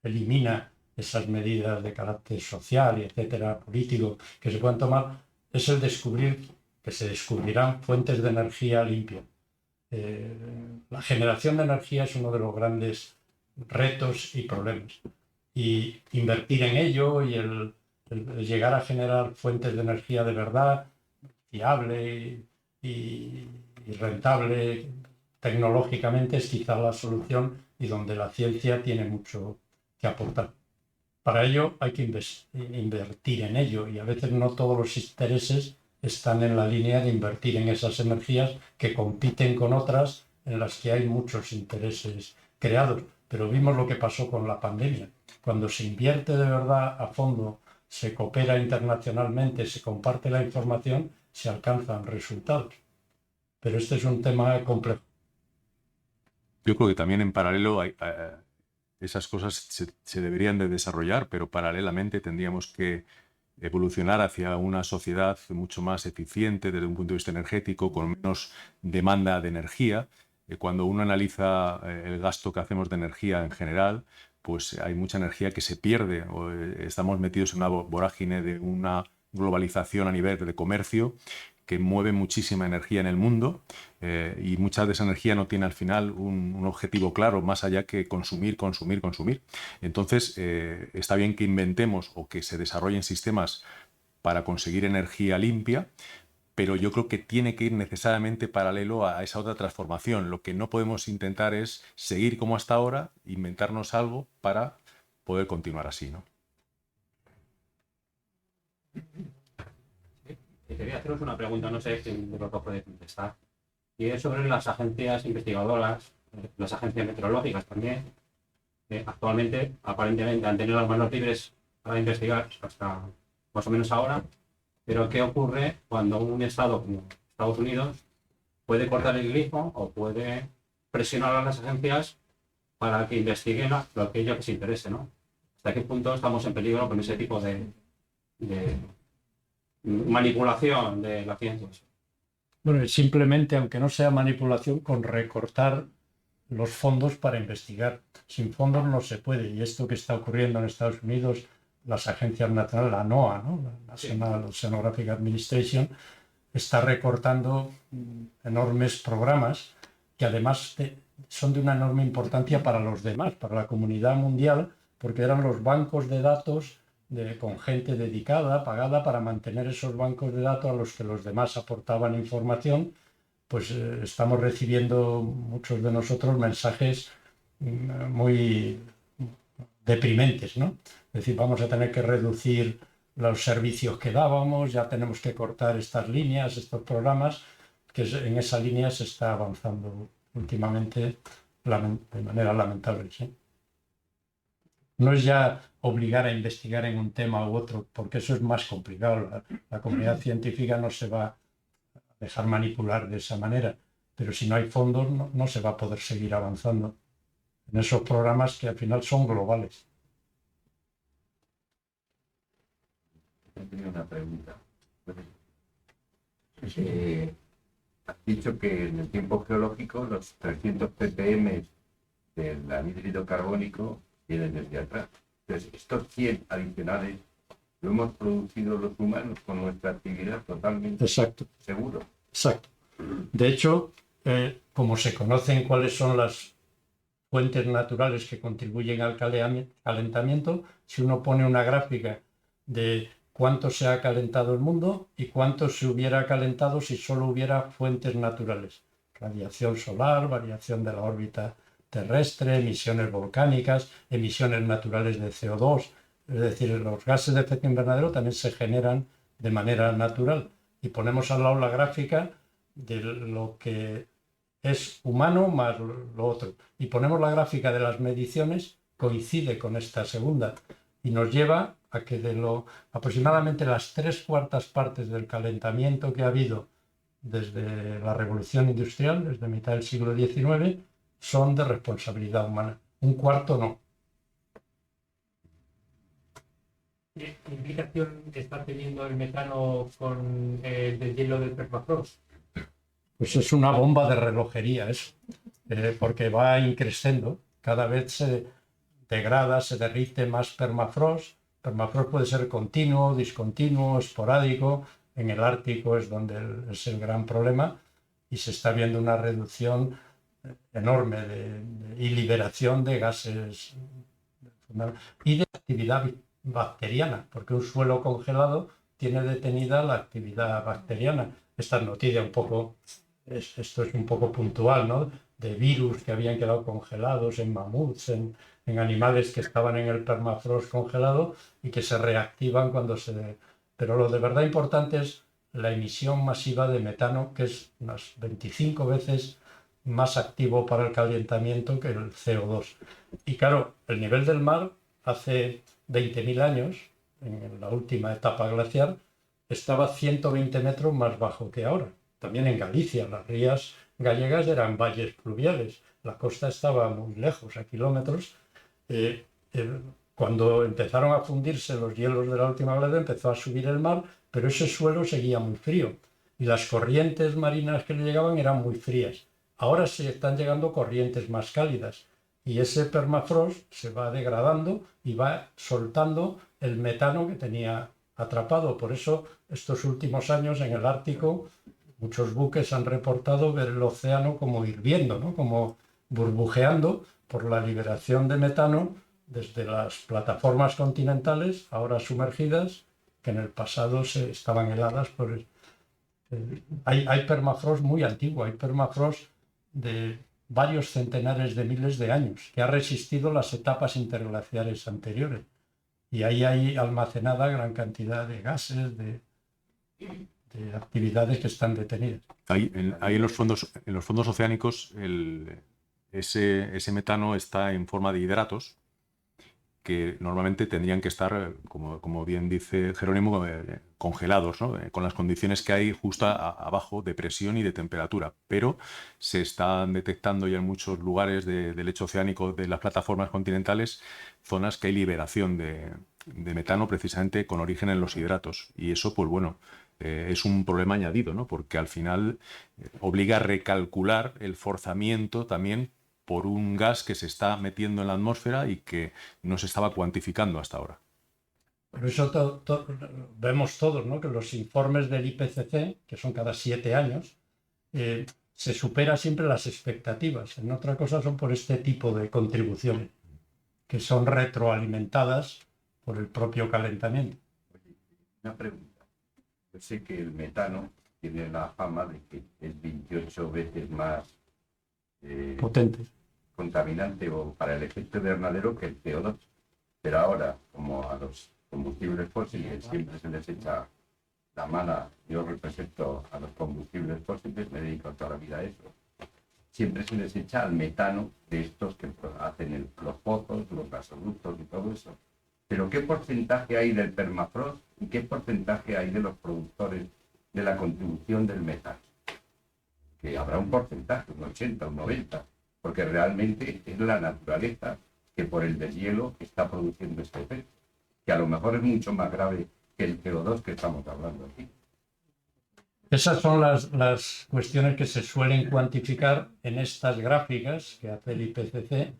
elimina esas medidas de carácter social y etcétera, político, que se puedan tomar, es el que se descubrirán fuentes de energía limpia. La generación de energía es uno de los grandes retos y problemas. Y invertir en ello y el llegar a generar fuentes de energía de verdad, fiable y rentable tecnológicamente, es quizá la solución y donde la ciencia tiene mucho que aportar. Para ello hay que invertir en ello y a veces no todos los intereses están en la línea de invertir en esas energías que compiten con otras en las que hay muchos intereses creados. Pero vimos lo que pasó con la pandemia. Cuando se invierte de verdad a fondo, se coopera internacionalmente, se comparte la información, se alcanzan resultados. Pero este es un tema complejo. Yo creo que también en paralelo esas cosas se deberían de desarrollar, pero paralelamente tendríamos que evolucionar hacia una sociedad mucho más eficiente desde un punto de vista energético, con menos demanda de energía. Cuando uno analiza el gasto que hacemos de energía en general, pues hay mucha energía que se pierde. Estamos metidos en una vorágine de una globalización a nivel de comercio que mueve muchísima energía en el mundo y mucha de esa energía no tiene al final un objetivo claro, más allá que consumir. Entonces, está bien que inventemos o que se desarrollen sistemas para conseguir energía limpia, pero yo creo que tiene que ir necesariamente paralelo a esa otra transformación. Lo que no podemos intentar es seguir como hasta ahora, inventarnos algo para poder continuar así, ¿no? Quería haceros una pregunta, no sé si lo podéis contestar, y es sobre las agencias investigadoras, las agencias meteorológicas también. Actualmente, aparentemente, han tenido las manos libres para investigar hasta más o menos ahora, pero ¿qué ocurre cuando un estado como Estados Unidos puede cortar el grifo o puede presionar a las agencias para que investiguen aquello que se interese, ¿no? ¿Hasta qué punto estamos en peligro con ese tipo de manipulación de la ciencia? Bueno, y simplemente, aunque no sea manipulación, con recortar los fondos para investigar. Sin fondos no se puede. Y esto que está ocurriendo en Estados Unidos, las agencias nacionales, la NOAA, ¿no? La National Oceanographic Administration, está recortando enormes programas que además son de una enorme importancia para los demás, para la comunidad mundial, porque eran los bancos de datos con gente dedicada, pagada para mantener esos bancos de datos a los que los demás aportaban información. Pues estamos recibiendo muchos de nosotros mensajes muy deprimentes, ¿no? Es decir, vamos a tener que reducir los servicios que dábamos, ya tenemos que cortar estas líneas, estos programas, que en esa línea se está avanzando últimamente de manera lamentable, ¿sí? No es ya obligar a investigar en un tema u otro, porque eso es más complicado. La comunidad científica no se va a dejar manipular de esa manera, pero si no hay fondos no se va a poder seguir avanzando en esos programas que al final son globales. Tenía una pregunta. Has dicho que en el tiempo geológico los 300 ppm del anhídrido carbónico vienen desde atrás. Entonces, estos 100 adicionales lo hemos producido los humanos con nuestra actividad totalmente. Exacto. Seguro. Exacto. De hecho, como se conocen cuáles son las fuentes naturales que contribuyen al calentamiento, si uno pone una gráfica de cuánto se ha calentado el mundo y cuánto se hubiera calentado si solo hubiera fuentes naturales. Radiación solar, variación de la órbita terrestre, emisiones volcánicas, emisiones naturales de CO2. Es decir, los gases de efecto invernadero también se generan de manera natural. Y ponemos al lado la gráfica de lo que es humano más lo otro. Y ponemos la gráfica de las mediciones, coincide con esta segunda. Y nos lleva a que aproximadamente las 3/4 partes del calentamiento que ha habido desde la Revolución Industrial, desde mitad del siglo XIX, son de responsabilidad humana. 1/4 no. ¿Qué implicación está teniendo el metano con el deshielo del permafrost? Pues es una bomba de relojería eso, porque va increciendo. Cada vez se degrada, se derrite más permafrost. Permafrost puede ser continuo, discontinuo, esporádico. En el Ártico es donde es el gran problema y se está viendo una reducción enorme y liberación de gases y de actividad bacteriana, porque un suelo congelado tiene detenida la actividad bacteriana. Esta noticia un poco, esto es un poco puntual, ¿no? De virus que habían quedado congelados en mamuts, en animales que estaban en el permafrost congelado y que se reactivan cuando se... Pero lo de verdad importante es la emisión masiva de metano, que es unas 25 veces más activo para el calentamiento que el CO2. Y claro, el nivel del mar hace 20.000 años, en la última etapa glaciar, estaba 120 metros más bajo que ahora. También en Galicia, las rías gallegas eran valles pluviales, la costa estaba muy lejos, a kilómetros. Cuando empezaron a fundirse los hielos de la última glaciación, empezó a subir el mar, pero ese suelo seguía muy frío y las corrientes marinas que le llegaban eran muy frías. Ahora se están llegando corrientes más cálidas y ese permafrost se va degradando y va soltando el metano que tenía atrapado. Por eso estos últimos años en el Ártico muchos buques han reportado ver el océano como hirviendo, ¿no? Como burbujeando por la liberación de metano desde las plataformas continentales, ahora sumergidas, que en el pasado estaban heladas. Hay permafrost muy antiguo, hay permafrost de varios centenares de miles de años, que ha resistido las etapas interglaciares anteriores. Y ahí hay almacenada gran cantidad de gases, de actividades que están detenidas. Ahí en los fondos oceánicos ese metano está en forma de hidratos que normalmente tendrían que estar, como bien dice Jerónimo, congelados, ¿no? Con las condiciones que hay justo abajo de presión y de temperatura. Pero se están detectando ya en muchos lugares del lecho oceánico de las plataformas continentales zonas que hay liberación de metano precisamente con origen en los hidratos. Y eso, pues bueno, es un problema añadido, ¿no? Porque al final obliga a recalcular el forzamiento también por un gas que se está metiendo en la atmósfera y que no se estaba cuantificando hasta ahora. Por eso vemos todos, ¿no?, que los informes del IPCC, que son cada 7 años, se supera siempre las expectativas. En otra cosa son por este tipo de contribuciones, que son retroalimentadas por el propio calentamiento. Una pregunta. Yo sé que el metano tiene la fama de que es 28 veces más potente, contaminante o para el efecto invernadero que el CO2. Pero ahora, como a los combustibles fósiles siempre se les echa la mala, yo represento a los combustibles fósiles, me dedico toda la vida a eso, siempre se les echa al metano de estos que hacen los pozos, los gasoductos y todo eso. Pero ¿qué porcentaje hay del permafrost y qué porcentaje hay de los productores de la contribución del metano? Que habrá un porcentaje, un 80, un 90, porque realmente es la naturaleza que por el deshielo está produciendo este efecto, que a lo mejor es mucho más grave que el CO2 que estamos hablando aquí. Esas son las cuestiones que se suelen cuantificar en estas gráficas que hace el IPCC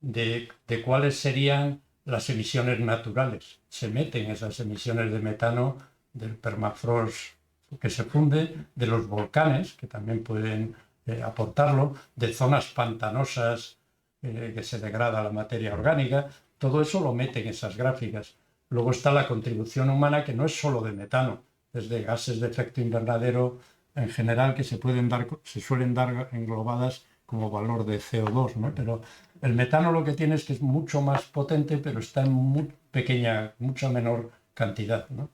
de cuáles serían las emisiones naturales. Se meten esas emisiones de metano del permafrost que se funde, de los volcanes, que también pueden aportarlo, de zonas pantanosas que se degrada la materia orgánica. Todo eso lo meten en esas gráficas. Luego está la contribución humana, que no es solo de metano, es de gases de efecto invernadero en general, que se suelen dar englobadas como valor de CO2, ¿no? Pero el metano lo que tiene es que es mucho más potente, pero está en muy pequeña, mucha menor cantidad, ¿no?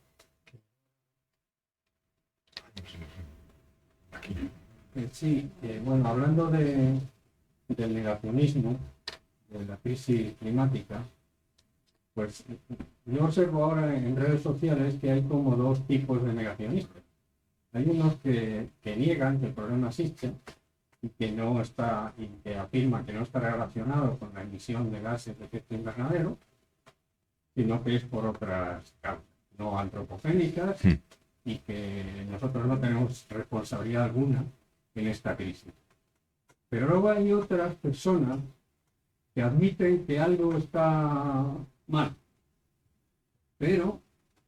Sí, bueno, hablando del negacionismo, de la crisis climática, pues yo observo ahora en redes sociales que hay como dos tipos de negacionistas. Hay unos que niegan que el problema existe y que no está, y que afirman que no está relacionado con la emisión de gases de efecto invernadero, sino que es por otras causas no antropogénicas y que nosotros no tenemos responsabilidad alguna en esta crisis. Pero luego hay otras personas que admiten que algo está mal, pero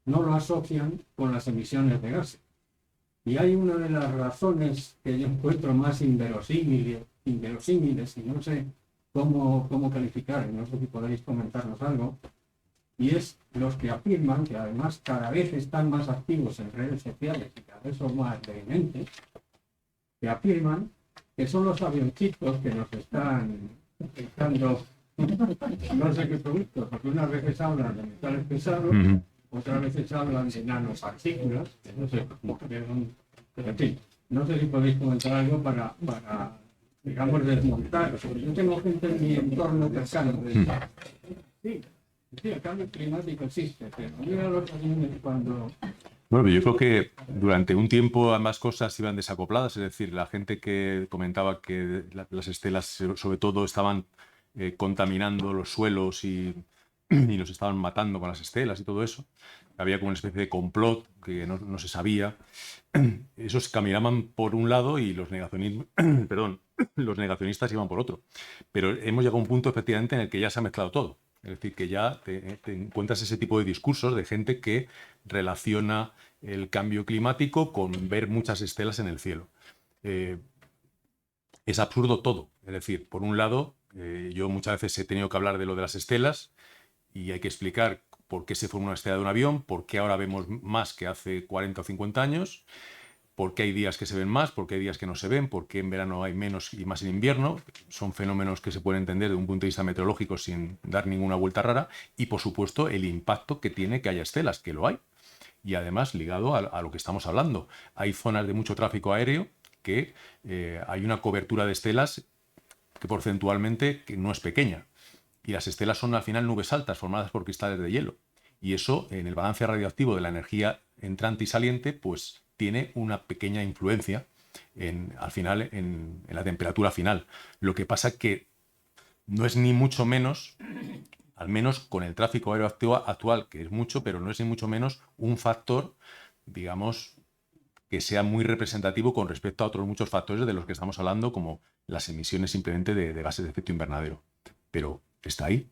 no lo asocian con las emisiones de gases. Y hay una de las razones que yo encuentro más inverosímiles, y no sé cómo calificar, no sé si podéis comentarnos algo, y es los que afirman, que además cada vez están más activos en redes sociales y cada vez son más vehementes, que afirman que son los avioncitos que nos están echando no sé qué productos, porque unas veces hablan de metales pesados, otras veces hablan de nanopartículas, que no sé cómo quedan, pero en fin, no sé si podéis comentar algo para digamos, desmontar. Yo tengo gente en mi entorno cercano. Sí, el cambio climático existe, pero mira los aviones cuando... Bueno, yo creo que durante un tiempo ambas cosas iban desacopladas, es decir, la gente que comentaba que las estelas sobre todo estaban contaminando los suelos y los estaban matando con las estelas y todo eso. Había como una especie de complot que no se sabía. Esos caminaban por un lado y los negacionistas iban por otro. Pero hemos llegado a un punto efectivamente en el que ya se ha mezclado todo. Es decir, que ya te encuentras ese tipo de discursos de gente que relaciona el cambio climático con ver muchas estelas en el cielo. Es absurdo todo. Es decir, por un lado, yo muchas veces he tenido que hablar de lo de las estelas y hay que explicar por qué se forma una estela de un avión, por qué ahora vemos más que hace 40 o 50 años, por qué hay días que se ven más, por qué hay días que no se ven, por qué en verano hay menos y más en invierno. Son fenómenos que se pueden entender desde un punto de vista meteorológico sin dar ninguna vuelta rara. Y, por supuesto, el impacto que tiene que haya estelas, que lo hay. Y, además, ligado a lo que estamos hablando. Hay zonas de mucho tráfico aéreo que hay una cobertura de estelas que porcentualmente que no es pequeña. y las estelas son al final nubes altas formadas por cristales de hielo. Y eso, en el balance radioactivo de la energía entrante y saliente, pues tiene una pequeña influencia al final en la temperatura final. Lo que pasa que no es ni mucho menos, al menos con el tráfico aeroactivo actual, que es mucho, pero no es ni mucho menos un factor, digamos, que sea muy representativo con respecto a otros muchos factores de los que estamos hablando, como las emisiones simplemente de gases de efecto invernadero. Pero está ahí.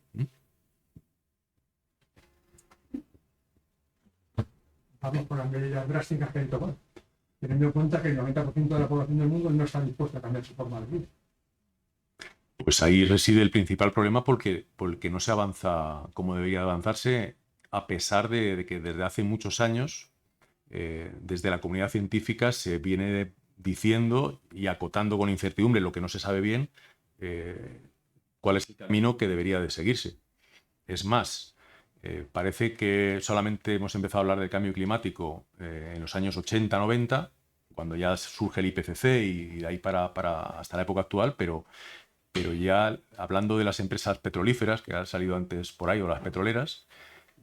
Vamos por las medidas drásticas que hay que tomar, teniendo en cuenta que el 90% de la población del mundo no está dispuesta a cambiar su forma de vida. Pues ahí reside el principal problema porque no se avanza como debería avanzarse, a pesar de que desde hace muchos años, desde la comunidad científica se viene diciendo y acotando con incertidumbre lo que no se sabe bien, cuál es el camino que debería de seguirse. Es más, parece que solamente hemos empezado a hablar del cambio climático en los años 80-90, cuando ya surge el IPCC y de ahí para hasta la época actual, pero ya hablando de las empresas petrolíferas, que han salido antes por ahí, o las petroleras,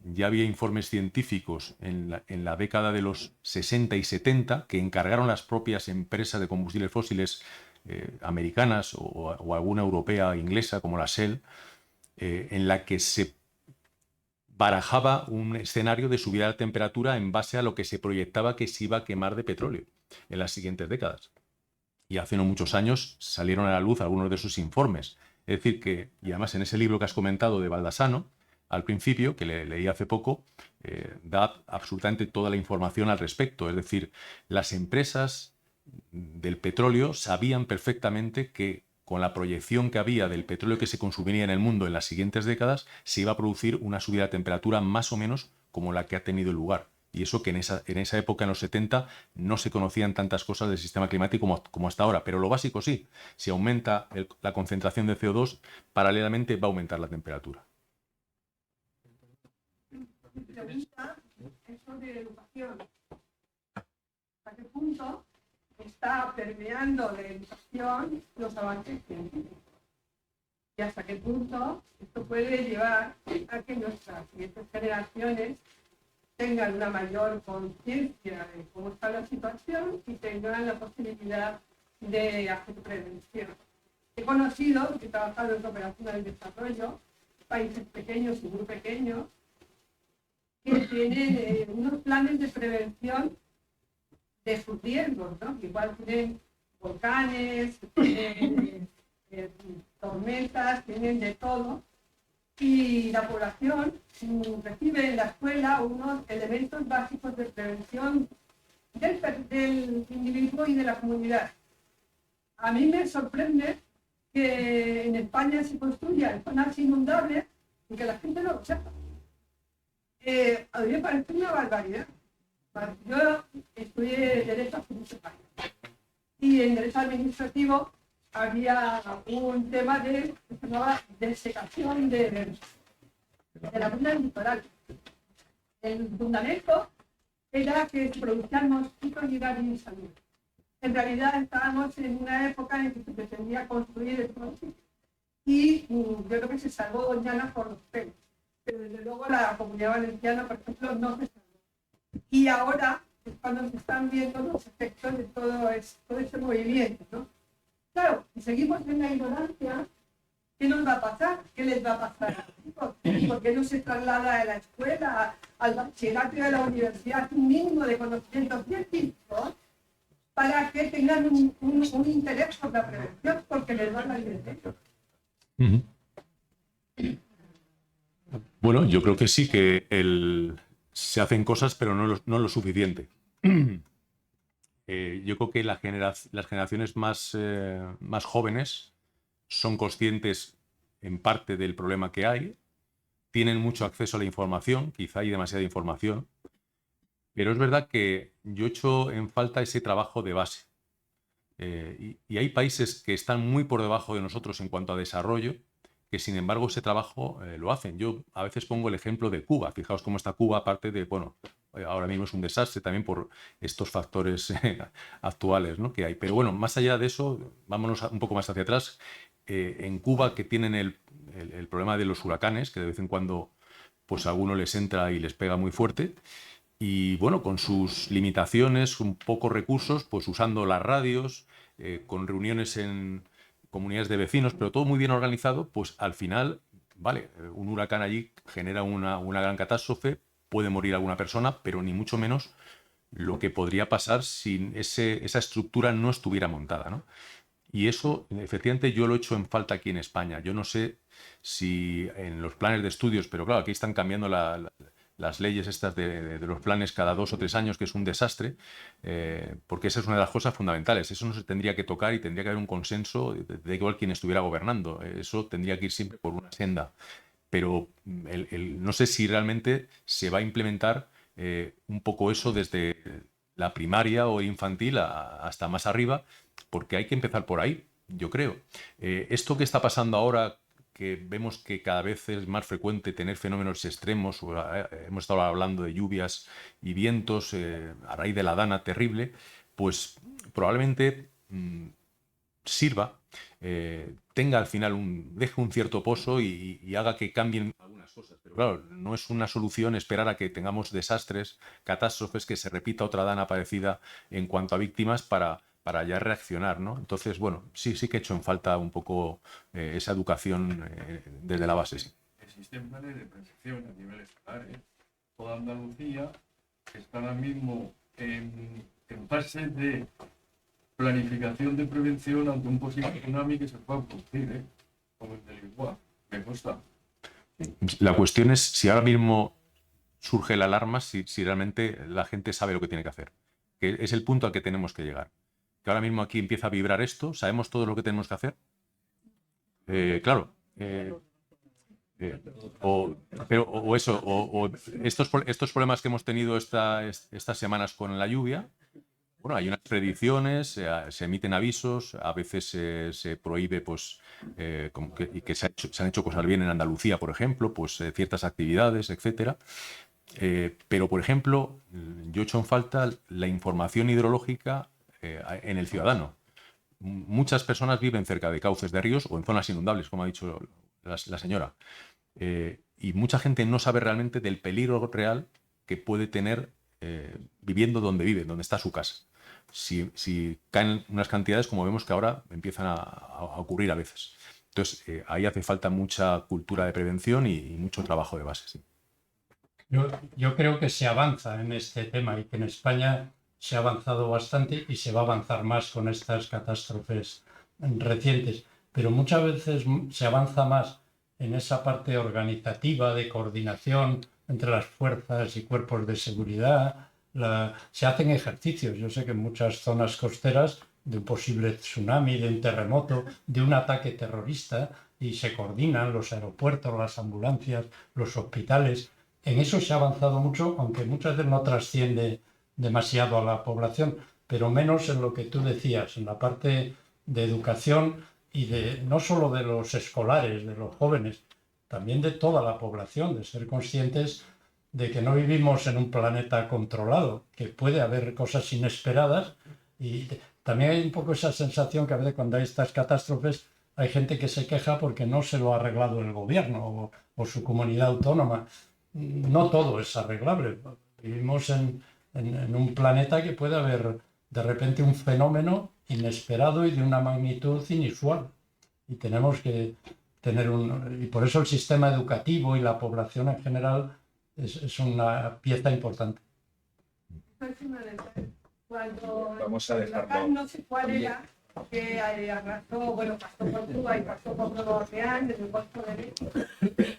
ya había informes científicos en la década de los 60 y 70 que encargaron las propias empresas de combustibles fósiles americanas o alguna europea e inglesa, como la Shell, en la que se barajaba un escenario de subida de la temperatura en base a lo que se proyectaba que se iba a quemar de petróleo en las siguientes décadas. Y hace no muchos años salieron a la luz algunos de esos informes. Es decir que, y además en ese libro que has comentado de Baldassano, al principio, que leí hace poco, da absolutamente toda la información al respecto. Es decir, las empresas del petróleo sabían perfectamente que con la proyección que había del petróleo que se consumiría en el mundo en las siguientes décadas, se iba a producir una subida de temperatura más o menos como la que ha tenido lugar. Y eso que en esa época, en los 70, no se conocían tantas cosas del sistema climático como hasta ahora. Pero lo básico sí, si aumenta la concentración de CO2, paralelamente va a aumentar la temperatura. Mi pregunta es sobre educación. ¿Hasta qué punto está permeando la educación los avances científicos? ¿Y hasta qué punto esto puede llevar a que nuestras siguientes generaciones tengan una mayor conciencia de cómo está la situación y tengan la posibilidad de hacer prevención? He conocido, he trabajado en cooperación al desarrollo, países pequeños y muy pequeños, que tienen unos planes de prevención de sus riesgos, ¿no? Que igual tienen volcanes, tienen tormentas, tienen de todo. Y la población recibe en la escuela unos elementos básicos de prevención del individuo y de la comunidad. A mí me sorprende que en España se construyan zonas inundables y que la gente no lo sepa. A mí me parece una barbaridad. Yo estudié Derecho hace muchos años y en Derecho Administrativo había un tema que se llamaba desecación de la zona litoral. El fundamento era que se producían mosquitos y y salud. En realidad estábamos en una época en que se pretendía construir el sitio y yo creo que se salvó Doñana por los pelos. Pero desde luego la Comunidad Valenciana, por ejemplo, no se salvó. Y ahora es cuando se están viendo los efectos de todo ese movimiento, ¿no? Claro, si seguimos en la ignorancia, ¿qué nos va a pasar? ¿Qué les va a pasar a los chicos? ¿Por qué no se traslada a la escuela, al bachillerato y a la universidad un mínimo de conocimientos científicos para que tengan un interés por la prevención? Porque les va a dar el Bueno, yo creo que sí, que se hacen cosas, pero no lo suficiente. Yo creo que las generaciones más jóvenes son conscientes en parte del problema que hay, tienen mucho acceso a la información, quizá hay demasiada información, pero es verdad que yo echo en falta ese trabajo de base. Y hay países que están muy por debajo de nosotros en cuanto a desarrollo, que sin embargo ese trabajo lo hacen. Yo a veces pongo el ejemplo de Cuba. Fijaos cómo está Cuba, aparte de, bueno, ahora mismo es un desastre también por estos factores actuales, ¿no?, que hay. Pero bueno, más allá de eso, vámonos un poco más hacia atrás. En Cuba, que tienen el problema de los huracanes, que de vez en cuando pues a alguno les entra y les pega muy fuerte. Y bueno, con sus limitaciones, con pocos recursos, pues usando las radios, con reuniones en comunidades de vecinos, pero todo muy bien organizado, pues al final, vale, un huracán allí genera una gran catástrofe, puede morir alguna persona, pero ni mucho menos lo que podría pasar si esa estructura no estuviera montada, ¿no? Y eso, efectivamente, yo lo he hecho en falta aquí en España. Yo no sé si en los planes de estudios, pero claro, aquí están cambiando las leyes estas de los planes cada 2 o 3 años, que es un desastre, porque esa es una de las cosas fundamentales. Eso no se tendría que tocar y tendría que haber un consenso de igual quien estuviera gobernando. Eso tendría que ir siempre por una senda. Pero no sé si realmente se va a implementar un poco eso desde la primaria o infantil hasta más arriba, porque hay que empezar por ahí, yo creo. Esto que está pasando ahora, que vemos que cada vez es más frecuente tener fenómenos extremos, hemos estado hablando de lluvias y vientos a raíz de la dana terrible, pues probablemente sirva, tenga al final deje un cierto pozo y haga que cambien algunas cosas. Pero claro, no es una solución esperar a que tengamos desastres, catástrofes, que se repita otra dana parecida en cuanto a víctimas para ya reaccionar, ¿no? Entonces, bueno, sí que he hecho en falta un poco esa educación desde la base, sí. Existen planes de prevención a nivel escolar, ¿eh? Toda Andalucía está ahora mismo en fase de planificación de prevención ante un posible tsunami que se pueda producir, como el de Lisboa. Me consta. La cuestión es si ahora mismo surge la alarma, si realmente la gente sabe lo que tiene que hacer. Que es el punto al que tenemos que llegar. Que ahora mismo aquí empieza a vibrar esto, ¿sabemos todo lo que tenemos que hacer? Claro. Estos problemas que hemos tenido estas semanas con la lluvia, bueno, hay unas predicciones, se emiten avisos, a veces se prohíbe, pues, que se han hecho cosas bien en Andalucía, por ejemplo, pues ciertas actividades, etcétera. Pero, por ejemplo, yo he hecho en falta la información hidrológica en el ciudadano. Muchas personas viven cerca de cauces de ríos o en zonas inundables, como ha dicho la señora. Y mucha gente no sabe realmente del peligro real que puede tener viviendo donde vive, donde está su casa. Si caen unas cantidades como vemos que ahora empiezan a ocurrir a veces. Entonces, ahí hace falta mucha cultura de prevención y mucho trabajo de base. Sí. Yo creo que se avanza en este tema y que en España se ha avanzado bastante y se va a avanzar más con estas catástrofes recientes. Pero muchas veces se avanza más en esa parte organizativa de coordinación entre las fuerzas y cuerpos de seguridad. Se hacen ejercicios. Yo sé que en muchas zonas costeras de un posible tsunami, de un terremoto, de un ataque terrorista, y se coordinan los aeropuertos, las ambulancias, los hospitales. En eso se ha avanzado mucho, aunque muchas veces no trasciende demasiado a la población, pero menos en lo que tú decías, en la parte de educación y no solo de los escolares, de los jóvenes, también de toda la población, de ser conscientes de que no vivimos en un planeta controlado, que puede haber cosas inesperadas. Y también hay un poco esa sensación que a veces cuando hay estas catástrofes hay gente que se queja porque no se lo ha arreglado el gobierno o su comunidad autónoma. No todo es arreglable. Vivimos en un planeta que puede haber de repente un fenómeno inesperado y de una magnitud inusual. Y tenemos que tener y por eso el sistema educativo y la población en general es una pieza importante. Cuando vamos a dejarlo. el huracán, no sé cuál era, que arrasó, bueno, pasó por Cuba y pasó por Nueva Orleans, desde el Golfo de México,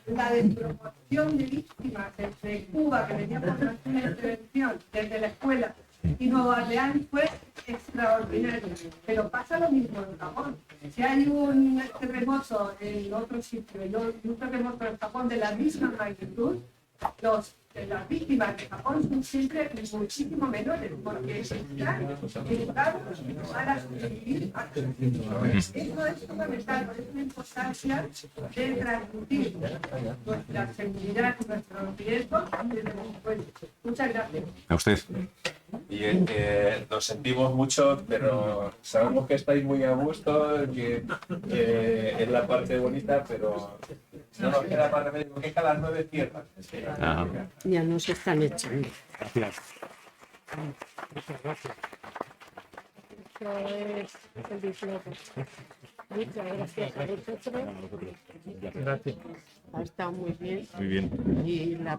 la desproporción de víctimas desde Cuba, que venía por las de prevención, desde la escuela, y Nueva Orleans fue extraordinario. Pero pasa lo mismo en Japón. Si hay un terremoto en otro sitio y un terremoto en Japón de la misma magnitud, las víctimas de Japón son siempre muchísimo menores, porque están educados para sobrevivir. Eso es fundamental, por eso la importancia de transmitir nuestra seguridad y nuestros riesgos desde el después. Muchas gracias. A usted. Y nos sentimos mucho, pero sabemos que estáis muy a gusto, que es la parte bonita, pero no nos queda más remedio que a las 9 cierran. Ya nos están echando. Gracias. Muchas gracias. Eso es el diploma. Muchas gracias a vosotros. Gracias. Ha estado muy bien. Muy bien. Y la